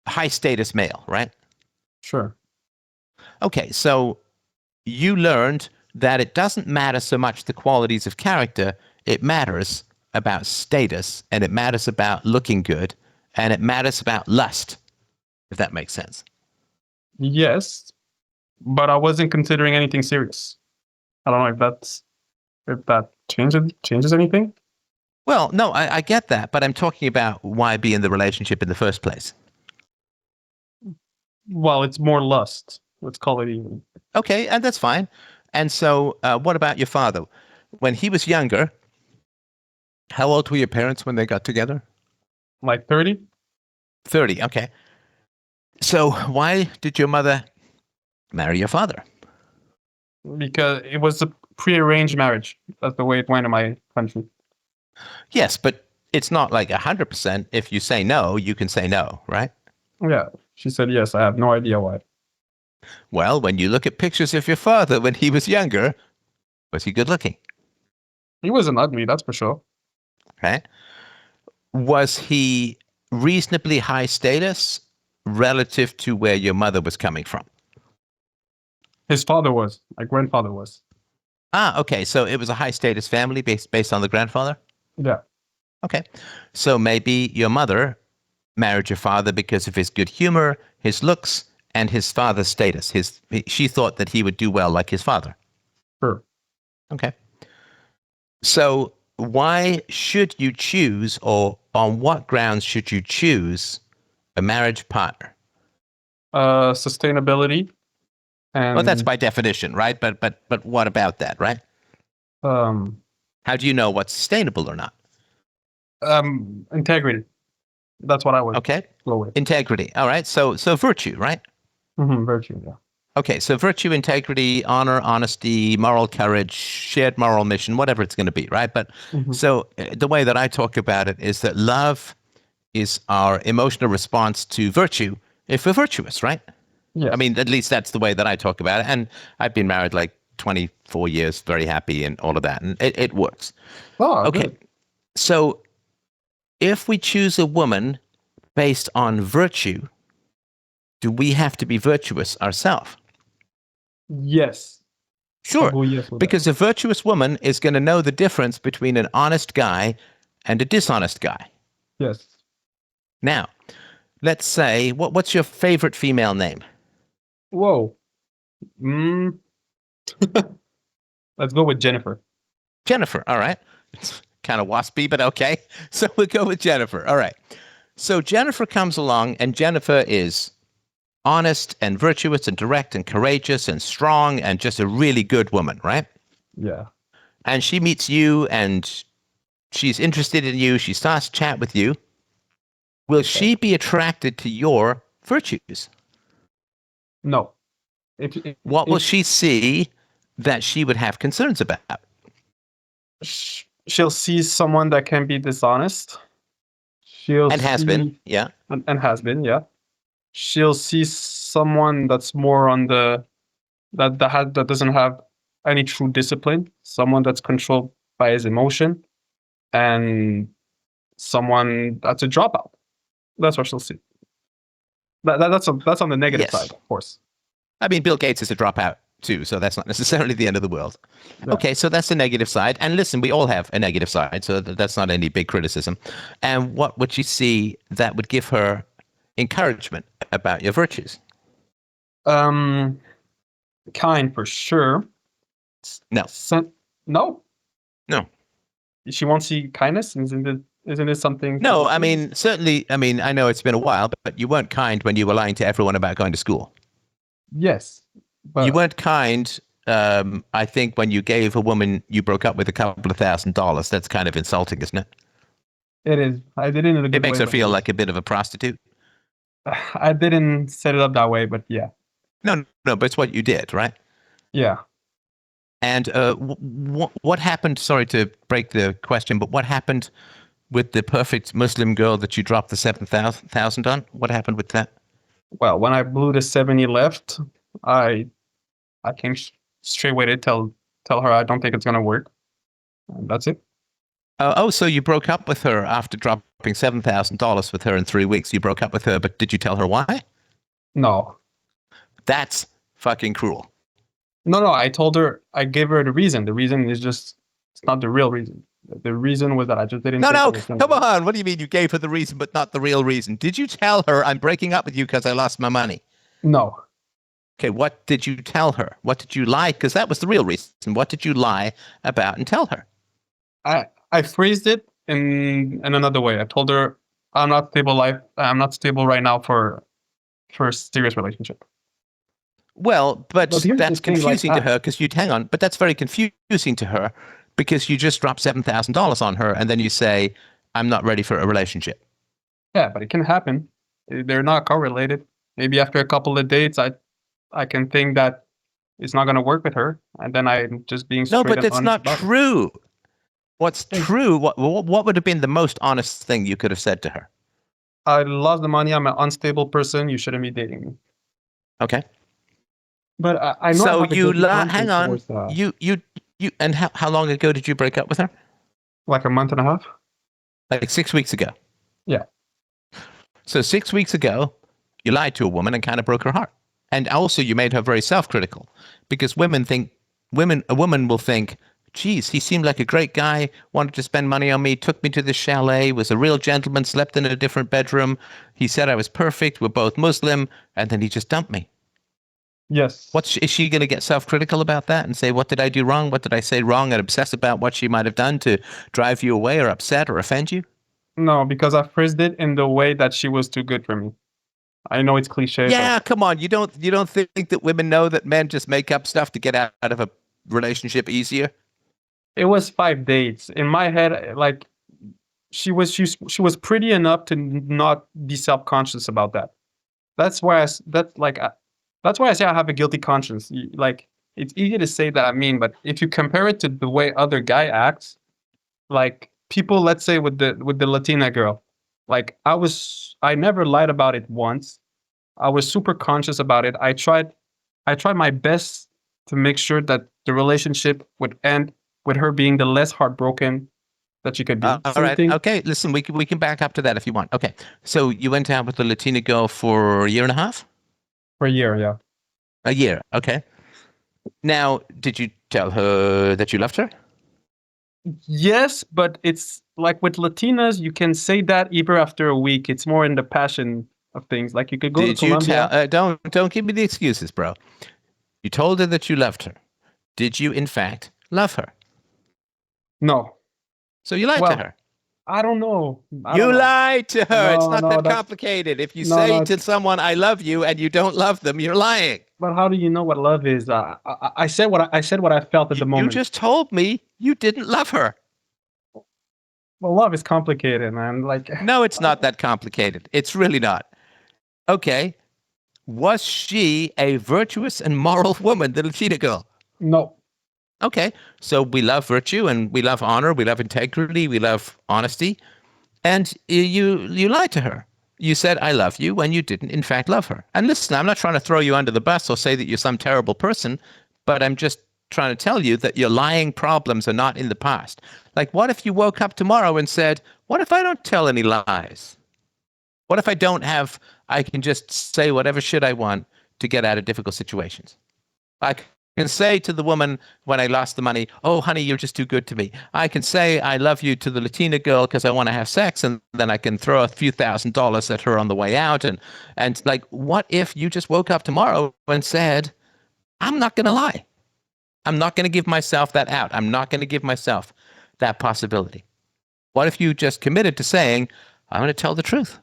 high status male, right?
Sure.
Okay, so you learned that it doesn't matter so much the qualities of character, it matters about status, and it matters about looking good, and it matters about lust, if that makes sense.
Yes. But I wasn't considering anything serious. I don't know if that changes anything.
Well, no, I get that, but I'm talking about why be in the relationship in the first place.
Well, it's more lust. Let's call it even.
Okay, and that's fine. And so, what about your father? When he was younger, how old were your parents when they got together?
Like 30?
30, okay. So, why did your mother marry your father?
Because it was a prearranged marriage. That's the way it went in my country.
Yes, but it's not like 100%. If you say no, you can say no, right?
Yeah. She said yes. I have no idea why.
Well, when you look at pictures of your father when he was younger, was he good looking?
He wasn't ugly, that's for sure.
Right? Was he reasonably high status relative to where your mother was coming from?
His father was. My grandfather was.
Ah, okay. So it was a high status family based on the grandfather?
Yeah.
Okay. So maybe your mother married your father because of his good humor, his looks, and his father's status. She thought that he would do well like his father.
Sure.
Okay. So why should you choose, or on what grounds should you choose a marriage partner?
Sustainability
Well, that's
and
by definition, right? But what about that, right?
um
How do you know what's sustainable or not?
integrity. That's what I would
Okay.
go with.
Integrity. All right. So virtue, right?
Virtue, yeah.
Okay, so virtue, integrity, honor, honesty, moral courage, shared moral mission, whatever it's going to be, right? But
Mhm.
so the way that I talk about it is that love is our emotional response to virtue if we're virtuous, right? I
Yes.
mean, at least that's the way that I talk about it. And I've been married like 24 years, very happy and all of that. And it works.
Oh,
Okay,
good.
so if we choose a woman based on virtue, do we have to be virtuous ourselves?
Yes. I'll
Sure,
go yes with that.
because a virtuous woman is going to know the difference between an honest guy and a dishonest guy.
Yes.
Now, let's say, what's your favorite female name?
Whoa. Mm. Let's go with Jennifer.
Jennifer. All right. It's kind of waspy, but okay. So we'll go with Jennifer. All right. So Jennifer comes along, and Jennifer is honest and virtuous and direct and courageous and strong and just a really good woman, right?
Yeah.
And she meets you and she's interested in you. She starts to chat with you. Will she be attracted to your virtues?
No. If
What will she see that she would have concerns about?
she'll see someone that can be dishonest, she'll
And has been,
see
yeah.
and has been, yeah. She'll see someone that's more on the that doesn't have any true discipline, someone that's controlled by his emotion, and someone that's a dropout. That's what she'll see. That's on the negative
Yes.
side, of course.
I mean, Bill Gates is a dropout too, so that's not necessarily the end of the world.
Yeah.
Okay, so that's the negative side. And listen, we all have a negative side, so that's not any big criticism. And what would you see that would give her encouragement about your virtues?
Kind for sure.
No.
No.
No.
She won't see kindness. Isn't it something?
No, I mean, certainly, I mean, I know it's been a while, but you weren't kind when you were lying to everyone about going to school.
Yes, but
You weren't kind, I think, when you gave a woman you broke up with a couple of $1,000. That's kind of insulting, isn't it?
it is. I did it in a good way.
It makes her
but
feel like a bit of a prostitute.
I didn't set it up that way, but yeah.
No, but it's what you did, right?
Yeah.
And what happened? Sorry to break the question, but what happened with the perfect Muslim girl that you dropped the 7,000 on? What happened with that?
Well, when I blew the 70 left, I came straight away to tell her I don't think it's gonna work. And that's it.
So you broke up with her after dropping $7,000 with her in 3 weeks. You broke up with her, but did you tell her why?
No.
That's fucking cruel.
No. I told her. I gave her the reason. The reason is just it's not the real reason. The reason was that I just didn't.
No, come on. What do you mean you gave her the reason, but not the real reason? Did you tell her I'm breaking up with you because I lost my money?
No.
Okay, what did you tell her? What did you lie? Because that was the real reason. What did you lie about and tell her?
I phrased it in another way. I told her I'm not stable right now for a serious relationship.
Well, but
here's
that's
the thing,
confusing
like,
to her because hang on, but that's very confusing to her because you just dropped $7,000 on her and then you say, I'm not ready for a relationship.
Yeah, but it can happen. They're not correlated. Maybe after a couple of dates, I can think that it's not going to work with her, and then I'm just being straight.
No, but
and
that's
honest
not
about it.
true. What's true? What would have been the most honest thing you could have said to her?
I lost the money. I'm an unstable person. You shouldn't be dating me.
Okay.
But I know.
So
I have a guilty
hang on.
towards,
You and how long ago did you break up with her?
like a month and a half.
Like 6 weeks ago.
Yeah.
So 6 weeks ago, you lied to a woman and kind of broke her heart. And also you made her very self-critical because a woman will think, geez, he seemed like a great guy, wanted to spend money on me, took me to the chalet, was a real gentleman, slept in a different bedroom. He said I was perfect. We're both Muslim. And then he just dumped me.
Yes.
Is she going to get self-critical about that and say, what did I do wrong? What did I say wrong? And obsess about what she might have done to drive you away or upset or offend you?
No, because I phrased it in the way that she was too good for me. I know it's cliche.
Yeah,
but
come on. You don't think that women know that men just make up stuff to get out of a relationship easier?
it was 5 dates. In my head, like she was pretty enough to not be self-conscious about that. That's why that's why I say I have a guilty conscience. Like it's easy to say that but if you compare it to the way other guy acts, like people, let's say with the Latina girl, like I never lied about it once. I was super conscious about it. I tried my best to make sure that the relationship would end with her being the less heartbroken that she could be.
All right. Okay. Listen, we can back up to that if you want. Okay. So you went out with the Latina girl for a year and a half?
For a year, yeah.
A year. Okay. Now, did you tell her that you loved her?
Yes, but it's like with Latinas, you can say that even after a week. It's more in the passion of things. Like you could go to Colombia.
Don't give me the excuses, bro. You told her that you loved her. Did you, in fact, love her?
No.
So you lied to her.
I don't know.
You lied to her.
No,
it's not that
that's
complicated. If you say to someone, I love you, and you don't love them, you're lying.
But how do you know what love is? I said what I felt at the moment.
You just told me you didn't love her.
Well, love is complicated, man. Like
No, it's not that complicated. It's really not. Okay. Was she a virtuous and moral woman, the Latina girl?
No.
Okay. So we love virtue and we love honor. We love integrity. We love honesty. And you lied to her. You said, I love you, when you didn't, in fact, love her. And listen, I'm not trying to throw you under the bus or say that you're some terrible person, but I'm just trying to tell you that your lying problems are not in the past. Like, what if you woke up tomorrow and said, what if I don't tell any lies? What if I can just say whatever shit I want to get out of difficult situations. I can say to the woman when I lost the money, "Oh, honey, you're just too good to me." I can say I love you to the Latina girl because I want to have sex, and then I can throw a few $1,000s at her on the way out. And like, what if you just woke up tomorrow and said, "I'm not going to lie. I'm not going to give myself that out. I'm not going to give myself that possibility." What if you just committed to saying, "I'm going to tell the truth"?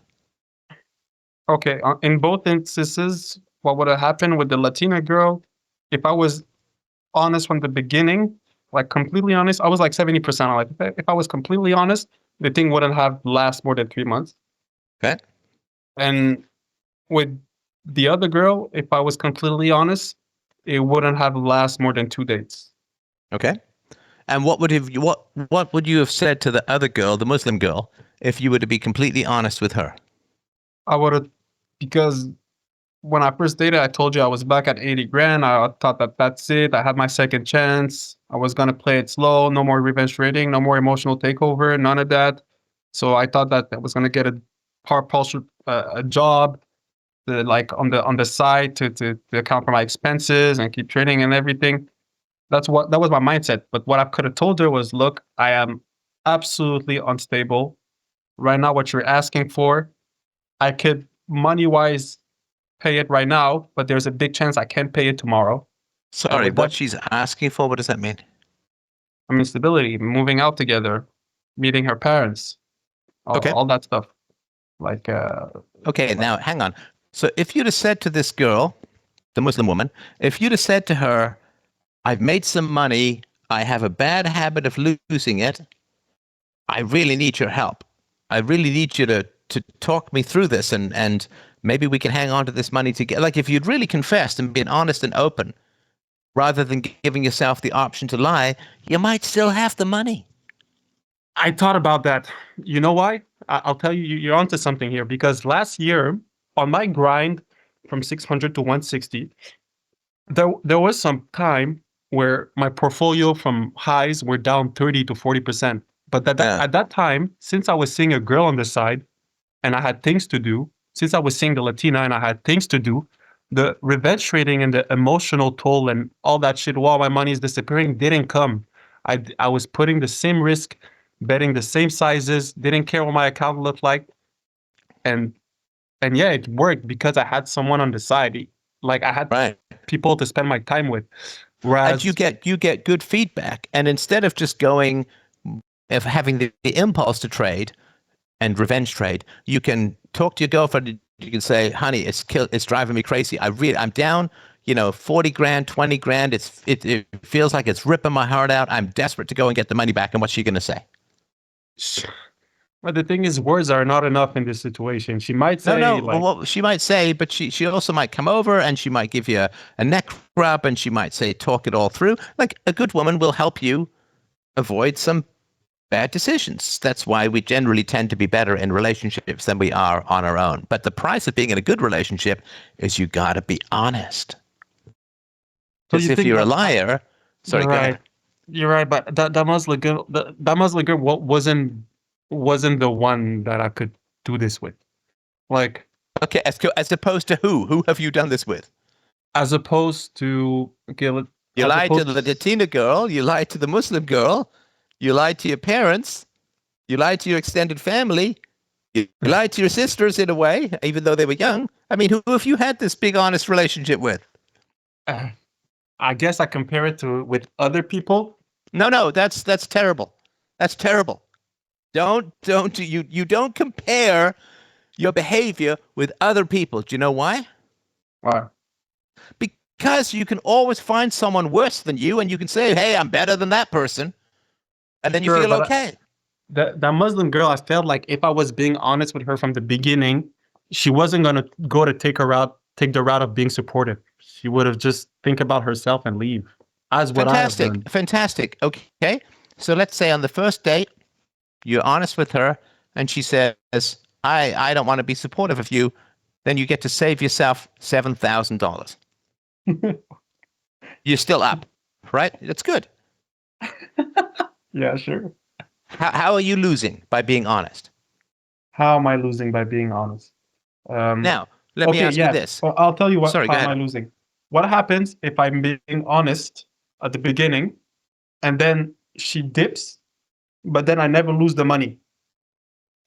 Okay, in both instances, what would have happened with the Latina girl? If I was honest from the beginning, like completely honest, I was like 70%. Like if I was completely honest, the thing wouldn't have last more than 3 months.
Okay.
And with the other girl, if I was completely honest, it wouldn't have last more than 2 days.
Okay. And what would you have said to the other girl, the Muslim girl, if you were to be completely honest with her?
I would have, because when I first dated, I told you I was back at 80 grand. I thought that that's it. I had my second chance. I was going to play it slow. No more revenge trading. No more emotional takeover. None of that. So I thought that I was going to get a job, like on the side to account for my expenses and keep trading and everything. That was my mindset. But what I could have told her was, look, I am absolutely unstable right now. What you're asking for, I could money wise pay it right now, but there's a big chance I can't pay it tomorrow. And
Sorry,
with
what
that,
she's asking for, what does that mean?
I mean, stability, moving out together, meeting her parents,
Okay.
all that stuff. Like,
Okay,
like,
now hang on. So if you'd have said to this girl, the Muslim woman, if you'd have said to her, "I've made some money, I have a bad habit of losing it, I really need your help. I really need you to talk me through this, and maybe we can hang on to this money together." Like if you'd really confessed and been honest and open, rather than giving yourself the option to lie, you might still have the money.
I thought about that. You know why? I'll tell you, you're onto something here because last year on my grind from 600 to 160, there was some time where my portfolio from highs were down 30 to 40%. But
Yeah.
at that time, since I was seeing a girl on the side and I had things to do, since I was seeing the Latina and I had things to do, the revenge trading and the emotional toll and all that shit while my money is disappearing didn't come. I was putting the same risk, betting the same sizes, didn't care what my account looked like. And yeah, it worked because I had someone on the side. Like I had
Right.
people to spend my time with.
And
Whereas
you get good feedback. And instead of just going, of having the impulse to trade and revenge trade, you can talk to your girlfriend. You can say, "Honey, it's driving me crazy. I'm down, 40 grand, 20 grand. It feels like it's ripping my heart out. I'm desperate to go and get the money back." And what's she going to say?
but the thing is, words are not enough in this situation. She might
No,
say
no.
like,
Well, she might say, but she also might come over and she might give you a neck rub and she might say, talk it all through. Like a good woman will help you avoid some bad decisions. That's why we generally tend to be better in relationships than we are on our own. But the price of being in a good relationship is you got to be honest.
so
Because
you
if
think
you're a
that
liar, sorry,
you're
go ahead.
right. You're right, but that Muslim girl, that Muslim girl wasn't the one that I could do this with. Like,
Okay, as opposed to who? Who have you done this with?
as opposed to okay,
You
as
lied to
opposed
the Latina girl. You lied to the Muslim girl. You lied to your parents. You lied to your extended family. You lied to your sisters in a way, even though they were young. I mean, who have you had this big, honest relationship with?
uh, I guess I compare it to with other people.
No, no, that's terrible. That's terrible. Don't you don't compare your behavior with other people. Do you know why?
Wow.
Because you can always find someone worse than you, and you can say, "Hey, I'm better than that person," and then you
Sure,
feel
but
okay.
that Muslim girl, I felt like if I was being honest with her from the beginning, she wasn't gonna go to take the route of being supportive. She would have just think about herself and leave, as what I have
Fantastic,
done.
fantastic. Okay, so let's say on the first date, you're honest with her, and she says, "I don't want to be supportive of you." Then you get to save yourself $7,000. You're still up, right? That's good.
Yeah, sure.
How are you losing by being honest?
How am I losing by being honest? Um,
Now, Let me
Okay,
ask you
yeah.
this.
Well, I'll tell you
Sorry,
how
go
am I
ahead.
losing. What happens if I'm being honest at the beginning and then she dips, but then I never lose the money?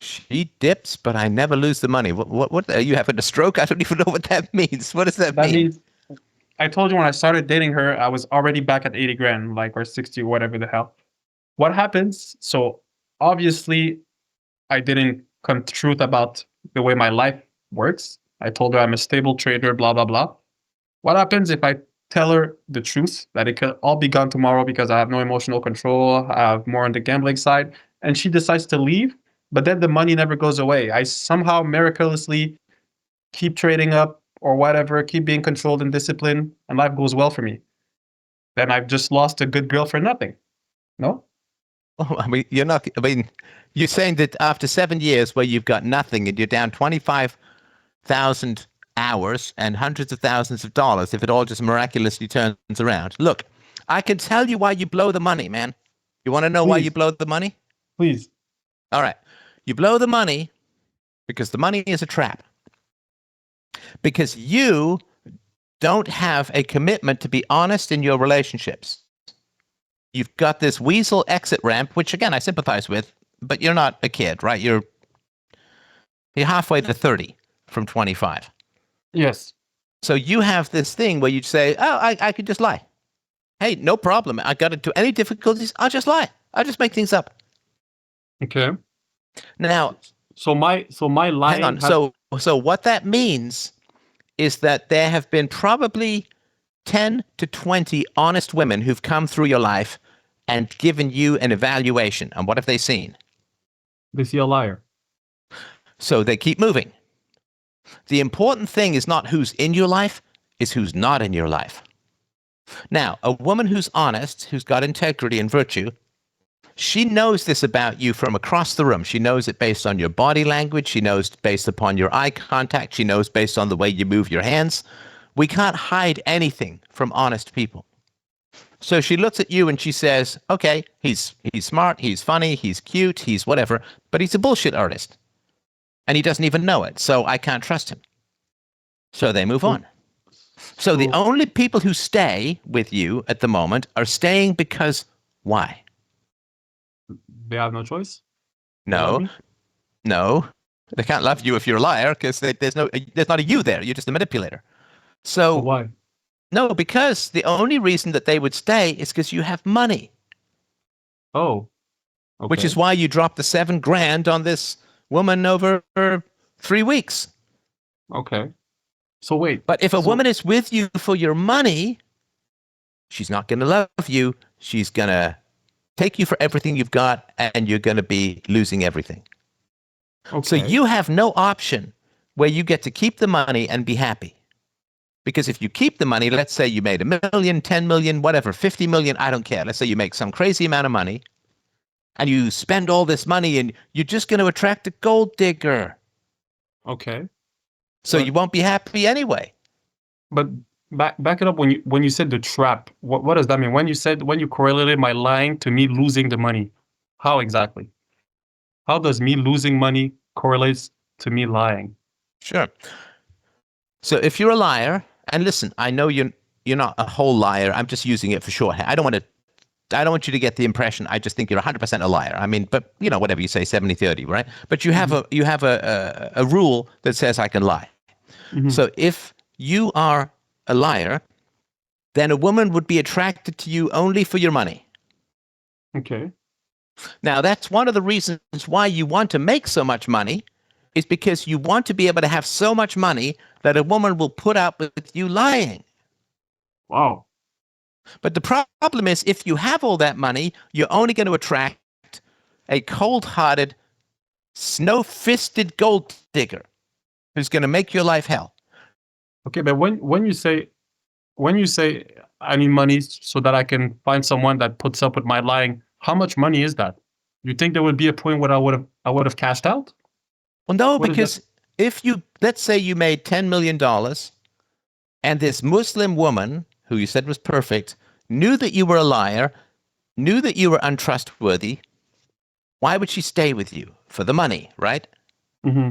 She dips, but I never lose the money. What are you having a stroke? I don't even know what that means. What does that
That
mean?
means I told you when I started dating her, I was already back at 80 grand, like, or 60, whatever the hell. What happens? So obviously, I didn't come truth about the way my life works. I told her I'm a stable trader, blah, blah, blah. What happens if I tell her the truth that it could all be gone tomorrow because I have no emotional control, I have more on the gambling side, and she decides to leave, but then the money never goes away. I somehow miraculously keep trading up or whatever, keep being controlled and disciplined, and life goes well for me. Then I've just lost a good girl for nothing. No?
Oh, I mean, you're not. I mean, you're saying that after 7 years where you've got nothing and you're down 25,000 hours and hundreds of thousands of dollars, if it all just miraculously turns around. Look, I can tell you why you blow the money, man. You want to know why you
Please,
blow the money?
please.
All right. You blow the money because the money is a trap. Because you don't have a commitment to be honest in your relationships. You've got this weasel exit ramp, which again I sympathize with, but you're not a kid, right? You're halfway to 30 from 25.
Yes.
So you have this thing where you'd say, "Oh, I could just lie. Hey, no problem. I got into any difficulties. I'll just lie. I'll just make things up."
Okay.
Now,
So my
hang
lying
on.
has
So what that means is that there have been probably 10 to 20 honest women who've come through your life and given you an evaluation. And what have they seen?
they see a liar.
So they keep moving. The important thing is not who's in your life, is who's not in your life. Now, a woman who's honest, who's got integrity and virtue, she knows this about you from across the room. She knows it based on your body language. She knows based upon your eye contact. She knows based on the way you move your hands. We can't hide anything from honest people. So she looks at you and she says, okay, he's smart, he's funny, he's cute, he's whatever, but he's a bullshit artist. And he doesn't even know it. So I can't trust him. So they move
So
on. So the
so
only people who stay with you at the moment are staying because why?
they have no choice. They love
No,
me.
no. They can't love you if you're a liar because there's not a you there. You're just a manipulator.
But
So
why?
no, because the only reason that they would stay is because you have money,
Oh,
which
okay.
is why you dropped the 7 grand on this woman over 3 weeks.
Okay. So wait.
But if a
So
woman is with you for your money, she's not going to love you. She's going to take you for everything you've got, and you're going to be losing everything. So
okay.
you have no option where you get to keep the money and be happy. Because if you keep the money, let's say you made 1 million, 10 million, whatever, 50 million, I don't care. Let's say you make some crazy amount of money and you spend all this money and you're just going to attract a gold digger.
Okay.
So
But
you won't be happy anyway.
but back it up when you said the trap. What does that mean? When you correlated my lying to me losing the money. How exactly? How does me losing money correlates to me lying?
Sure. So if you're a liar, and listen, I know you're not a whole liar. I'm just using it for shorthand. I don't want you to get the impression I just think you're 100% a liar. I mean, but whatever you say, 70-30, right? But
Hmm.
you have a rule that says I can lie.
Hmm.
So if you are a liar, then a woman would be attracted to you only for your money.
Okay.
Now, that's one of the reasons why you want to make so much money, is because you want to be able to have so much money that a woman will put up with you lying.
Wow.
But the problem is, if you have all that money, you're only going to attract a cold hearted, snow fisted gold digger who's going to make your life hell.
Okay, but when you say I need money so that I can find someone that puts up with my lying, how much money is that? You think there would be a point where I would have cashed out?
Well, no,
What is that?
because if you, let's say you made $10 million and this Muslim woman, who you said was perfect, knew that you were a liar, knew that you were untrustworthy, why would she stay with you? For the money, right?
Hmm.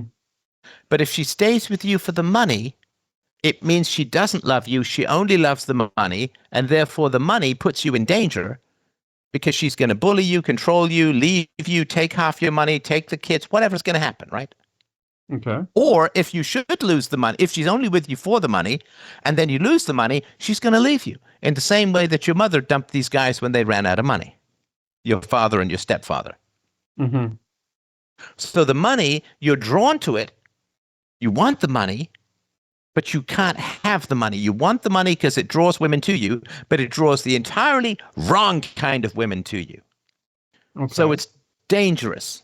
But if she stays with you for the money, it means she doesn't love you. She only loves the money. And therefore, the money puts you in danger because she's going to bully you, control you, leave you, take half your money, take the kids, whatever's going to happen, right?
Okay.
Or if you should lose the money, if she's only with you for the money and then you lose the money, she's going to leave you in the same way that your mother dumped these guys when they ran out of money, your father and your stepfather.
Mm-hmm.
So the money, you're drawn to it. You want the money, but you can't have the money. You want the money because it draws women to you, but it draws the entirely wrong kind of women to you.
Okay.
So it's dangerous.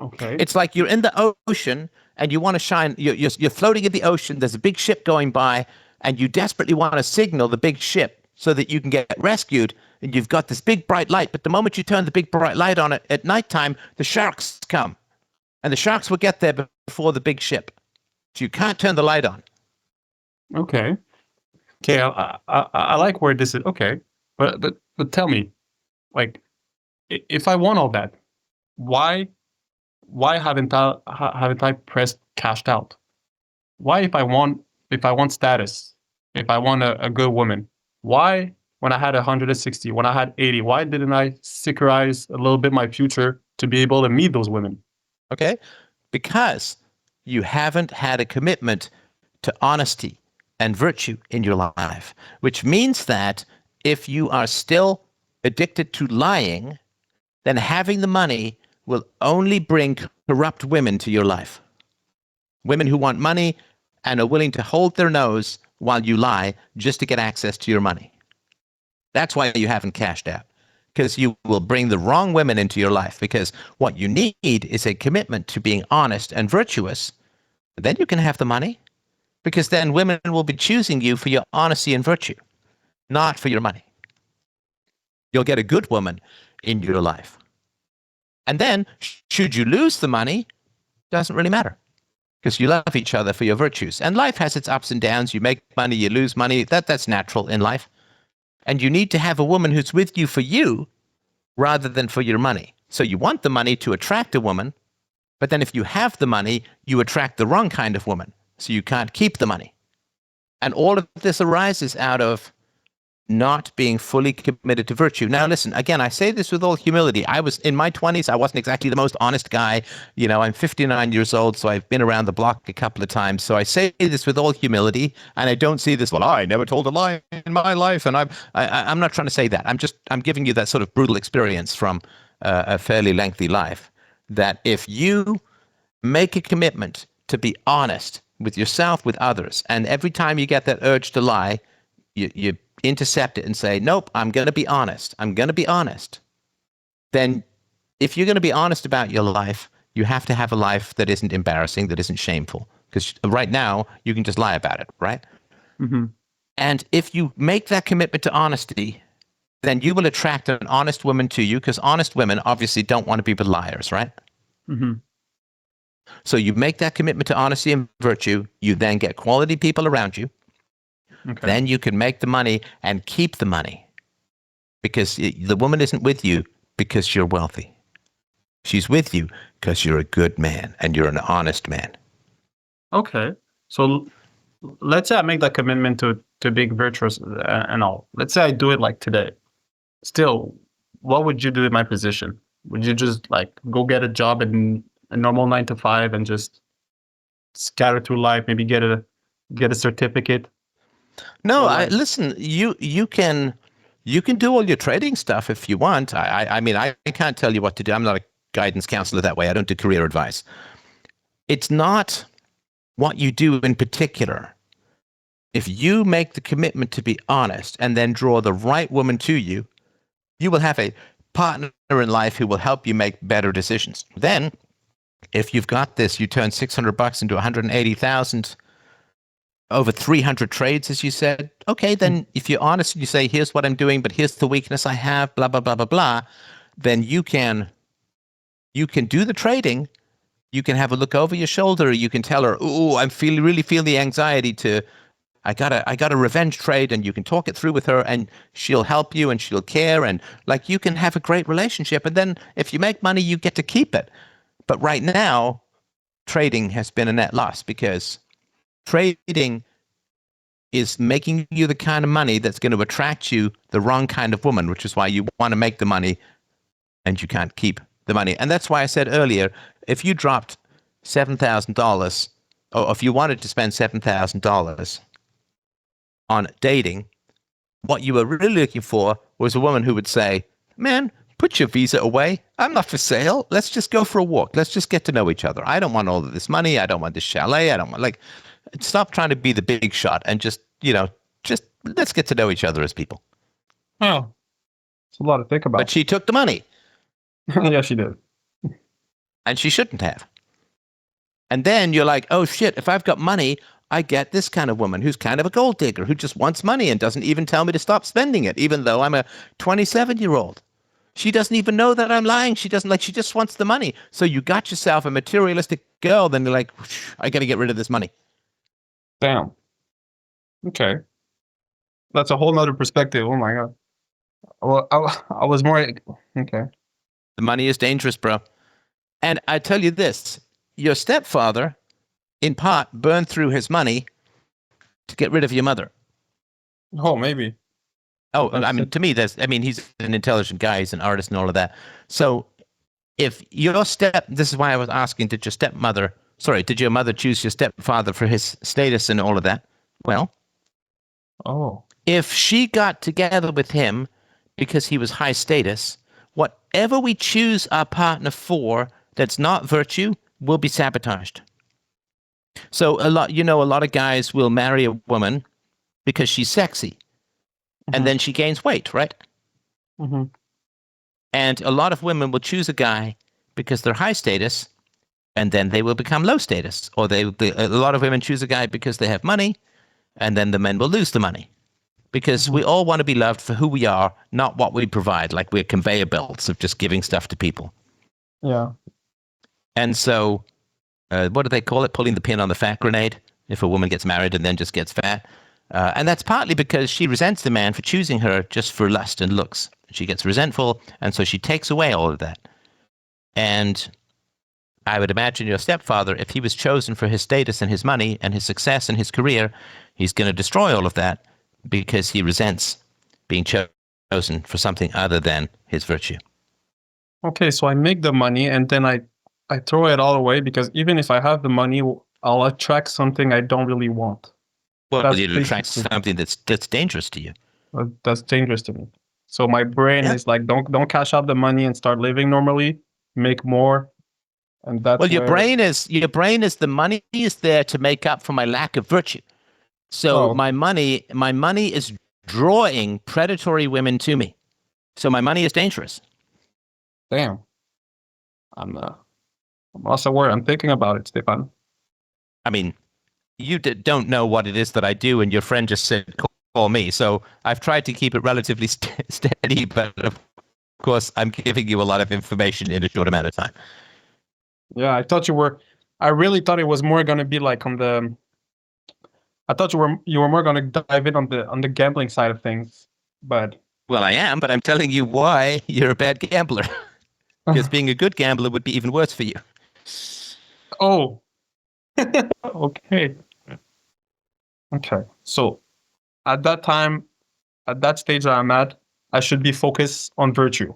Okay.
It's like you're in the ocean and you want to shine. You're floating in the ocean. There's a big ship going by, and you desperately want to signal the big ship so that you can get rescued. And you've got this big bright light, but the moment you turn the big bright light on it at nighttime, the sharks come, and the sharks will get there before the big ship. So you can't turn the light on.
Okay. Okay. I like where this is. Okay. But tell me, like, if I want all that, why haven't I pressed cashed out? Why if I want status, if I want a good woman, why when I had 160, when I had 80, why didn't I securize a little bit my future to be able to meet those women?
Okay? Because you haven't had a commitment to honesty and virtue in your life, which means that if you are still addicted to lying, then having the money will only bring corrupt women to your life. Women who want money and are willing to hold their nose while you lie just to get access to your money. That's why you haven't cashed out, because you will bring the wrong women into your life, because what you need is a commitment to being honest and virtuous. Then you can have the money, because then women will be choosing you for your honesty and virtue, not for your money. You'll get a good woman in your life. And then, should you lose the money, doesn't really matter, because you love each other for your virtues. And life has its ups and downs. You make money, you lose money. That's natural in life. And you need to have a woman who's with you for you rather than for your money. So you want the money to attract a woman, but then if you have the money, you attract the wrong kind of woman. So you can't keep the money. And all of this arises out of not being fully committed to virtue. Now, listen, again, I say this with all humility. I was in my 20s. I wasn't exactly the most honest guy. You know, I'm 59 years old, so I've been around the block a couple of times. So I say this with all humility, and I don't see this, well, I never told a lie in my life. And I'm not trying to say that. I'm giving you that sort of brutal experience from a fairly lengthy life, that if you make a commitment to be honest with yourself, with others, and every time you get that urge to lie, you intercept it and say, nope, I'm going to be honest. I'm going to be honest. Then if you're going to be honest about your life, you have to have a life that isn't embarrassing, that isn't shameful. Because right now, you can just lie about it, right?
Mm-hmm.
And if you make that commitment to honesty, then you will attract an honest woman to you, because honest women obviously don't want to be with liars, right?
Mm-hmm.
So you make that commitment to honesty and virtue, you then get quality people around you.
Okay.
Then you can make the money and keep the money, because the woman isn't with you because you're wealthy. She's with you because you're a good man and you're an honest man.
Okay. So let's say I make that commitment to being virtuous and all. Let's say I do it like today. Still, what would you do in my position? Would you just like go get a job in a normal 9 to 5 and just scatter through life, maybe get a certificate?
No,
like,
listen, you can do all your trading stuff if you want. I mean, I can't tell you what to do. I'm not a guidance counselor that way. I don't do career advice. It's not what you do in particular. If you make the commitment to be honest and then draw the right woman to you, you will have a partner in life who will help you make better decisions. Then, if you've got this, you turn $600 into 180,000. Over 300 trades, as you said. Okay, then if you're honest and you say, here's what I'm doing, but here's the weakness I have, blah, blah, blah, blah, blah, then you can do the trading. You can have a look over your shoulder. You can tell her, oh, really feel the anxiety I got a revenge trade, and you can talk it through with her, and she'll help you and she'll care, and like you can have a great relationship. And then if you make money, you get to keep it. But right now, trading has been a net loss, because trading is making you the kind of money that's going to attract you the wrong kind of woman, which is why you want to make the money and you can't keep the money. And that's why I said earlier, if you dropped $7,000, or if you wanted to spend $7,000 on dating, what you were really looking for was a woman who would say, man, put your visa away. I'm not for sale. Let's just go for a walk. Let's just get to know each other. I don't want all of this money. I don't want this chalet. I don't want, like, stop trying to be the big shot and just let's get to know each other as people.
Oh, it's a lot to think about.
But she took the money.
Yeah, she did.
And she shouldn't have. And then you're like, oh shit, if I've got money, I get this kind of woman who's kind of a gold digger, who just wants money and doesn't even tell me to stop spending it, even though I'm a 27-year-old. She doesn't even know that I'm lying. She just wants the money. So you got yourself a materialistic girl, then you're like, I got to get rid of this money.
Damn. Okay. That's a whole nother perspective. Oh my God. Well, I was more, okay.
The money is dangerous, bro. And I tell you this, your stepfather, in part, burned through his money to get rid of your mother.
Oh, maybe.
Oh, I mean, to me, he's an intelligent guy. He's an artist and all of that. So if this is why I was asking, did your mother choose your stepfather for his status and all of that? Well, if she got together with him because he was high status, whatever we choose our partner for that's not virtue will be sabotaged. So a lot of guys will marry a woman because she's sexy, and then she gains weight, right?
Mm-hmm.
And a lot of women will choose a guy because they're high status, and then they will become low status. Or a lot of women choose a guy because they have money, and then the men will lose the money. Because we all want to be loved for who we are, not what we provide, like we're conveyor belts of just giving stuff to people.
Yeah.
And so, what do they call it? Pulling the pin on the fat grenade, if a woman gets married and then just gets fat. And that's partly because she resents the man for choosing her just for lust and looks. She gets resentful, and so she takes away all of that. And I would imagine your stepfather, if he was chosen for his status and his money and his success and his career, he's going to destroy all of that because he resents being chosen for something other than his virtue.
Okay, so I make the money and then I throw it all away, because even if I have the money, I'll attract something I don't really want.
Well, you'd attract something that's dangerous to you.
That's dangerous to me. So my brain is like, don't cash out the money and start living normally, make more. And that's
your brain is the money is there to make up for my lack of virtue. So my money is drawing predatory women to me. So my money is dangerous.
Damn. I'm also worried. I'm thinking about it, Stefan.
I mean, you don't know what it is that I do, and your friend just said, call me. So I've tried to keep it relatively steady, but of course, I'm giving you a lot of information in a short amount of time.
Yeah, I really thought it was more going to be like I thought you were more going to dive in on the gambling side of things, but.
Well, I am, but I'm telling you why you're a bad gambler. Because being a good gambler would be even worse for you.
Oh. Okay. Okay. So at that time, at that stage that I'm at, I should be focused on virtue.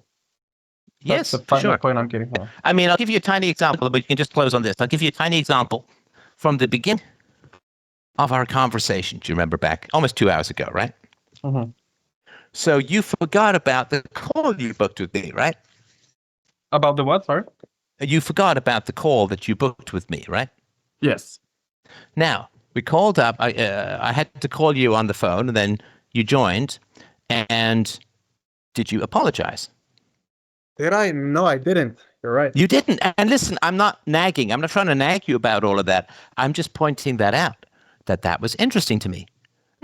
Yes,
that's the
sure.
point I'm getting from.
I mean, I'll give you a tiny example, but you can just close on this. I'll give you a tiny example from the beginning of our conversation. Do you remember back almost 2 hours ago, right?
Mm-hmm.
So you forgot about the call you booked with me, right?
About the what, sorry?
You forgot about the call that you booked with me, right?
Yes.
Now, we called up. I had to call you on the phone, and then you joined. And did you apologize?
Did I? No, I didn't. You're right.
You didn't. And listen, I'm not nagging. I'm not trying to nag you about all of that. I'm just pointing that out, that was interesting to me.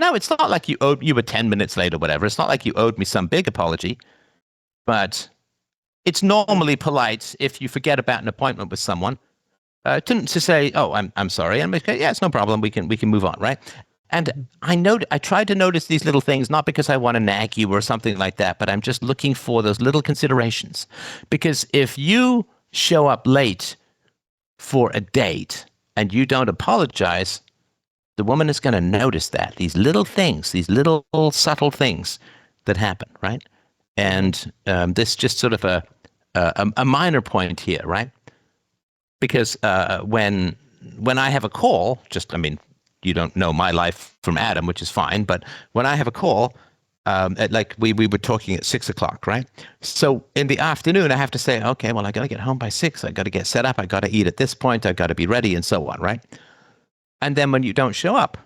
No, it's not like you were 10 minutes late or whatever. It's not like you owed me some big apology. But it's normally polite if you forget about an appointment with someone to say, "Oh, I'm sorry," and yeah, it's no problem. We can move on, right? And I tried to notice these little things, not because I want to nag you or something like that, but I'm just looking for those little considerations. Because if you show up late for a date and you don't apologize, the woman is going to notice that these little things, these little subtle things that happen, right? And this just sort of a minor point here, right? Because when I have a call, I mean, you don't know my life from Adam, which is fine, but when I have a call, like we were talking at 6 o'clock, right? So in the afternoon, I have to say, okay, well, I got to get home by 6. I got to get set up. I got to eat at this point. I got to be ready, and so on, right? And then when you don't show up,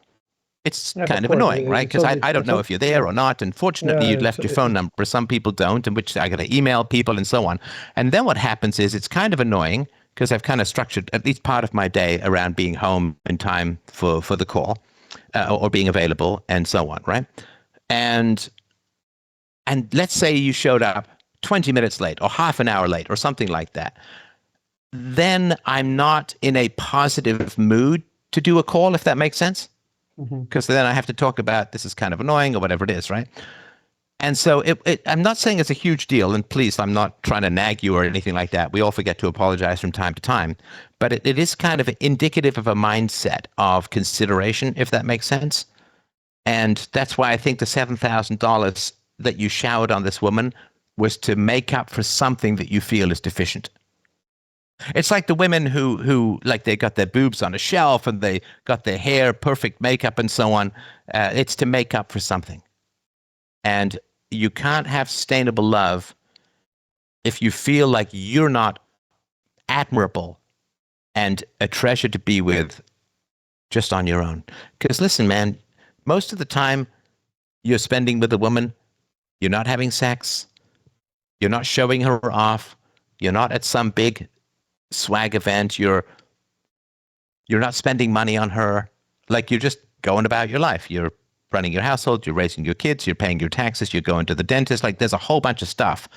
it's kind of annoying, right? Because I don't know if you're there or not. And fortunately, you'd left your phone number. Some people don't, in which I got to email people and so on. And then what happens is it's kind of annoying because I've kind of structured at least part of my day around being home in time for the call or being available and so on, right? And let's say you showed up 20 minutes late or half an hour late or something like that. Then I'm not in a positive mood to do a call, if that makes sense. Because then I have to talk about this is kind of annoying or whatever it is, right? And so I'm not saying it's a huge deal, and please, I'm not trying to nag you or anything like that. We all forget to apologize from time to time, but it is kind of indicative of a mindset of consideration, if that makes sense. And that's why I think the $7,000 that you showered on this woman was to make up for something that you feel is deficient. It's like the women who like they got their boobs on a shelf and they got their hair, perfect makeup and so on. It's to make up for something. And you can't have sustainable love if you feel like you're not admirable and a treasure to be with just on your own. Because listen, man, most of the time you're spending with a woman, you're not having sex, you're not showing her off, you're not at some big swag event, you're not spending money on her, like you're just going about your life. You're running your household, you're raising your kids, you're paying your taxes, you're going to the dentist. Like there's a whole bunch of stuff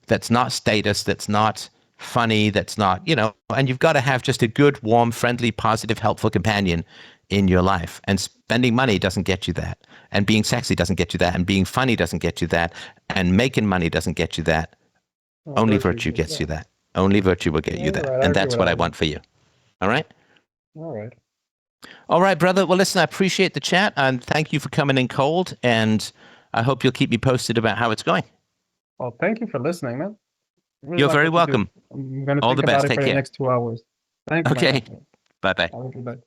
that's not status, that's not funny, that's not, and you've got to have just a good, warm, friendly, positive, helpful companion in your life. And spending money doesn't get you that. And being sexy doesn't get you that. And being funny doesn't get you that. And making money doesn't get you that. Only virtue gets you that. Only virtue will get you that.
Right,
and that's what I want for you. All right?
All right.
All right, brother. Well, listen, I appreciate the chat and thank you for coming in cold. And I hope you'll keep me posted about how it's going.
Well, thank you for listening, man. Really
You're very welcome.
I'm going to
All
think
the best.
about it
Take
for
care.
the next 2 hours. Thanks.
Okay. Bye-bye.
Bye.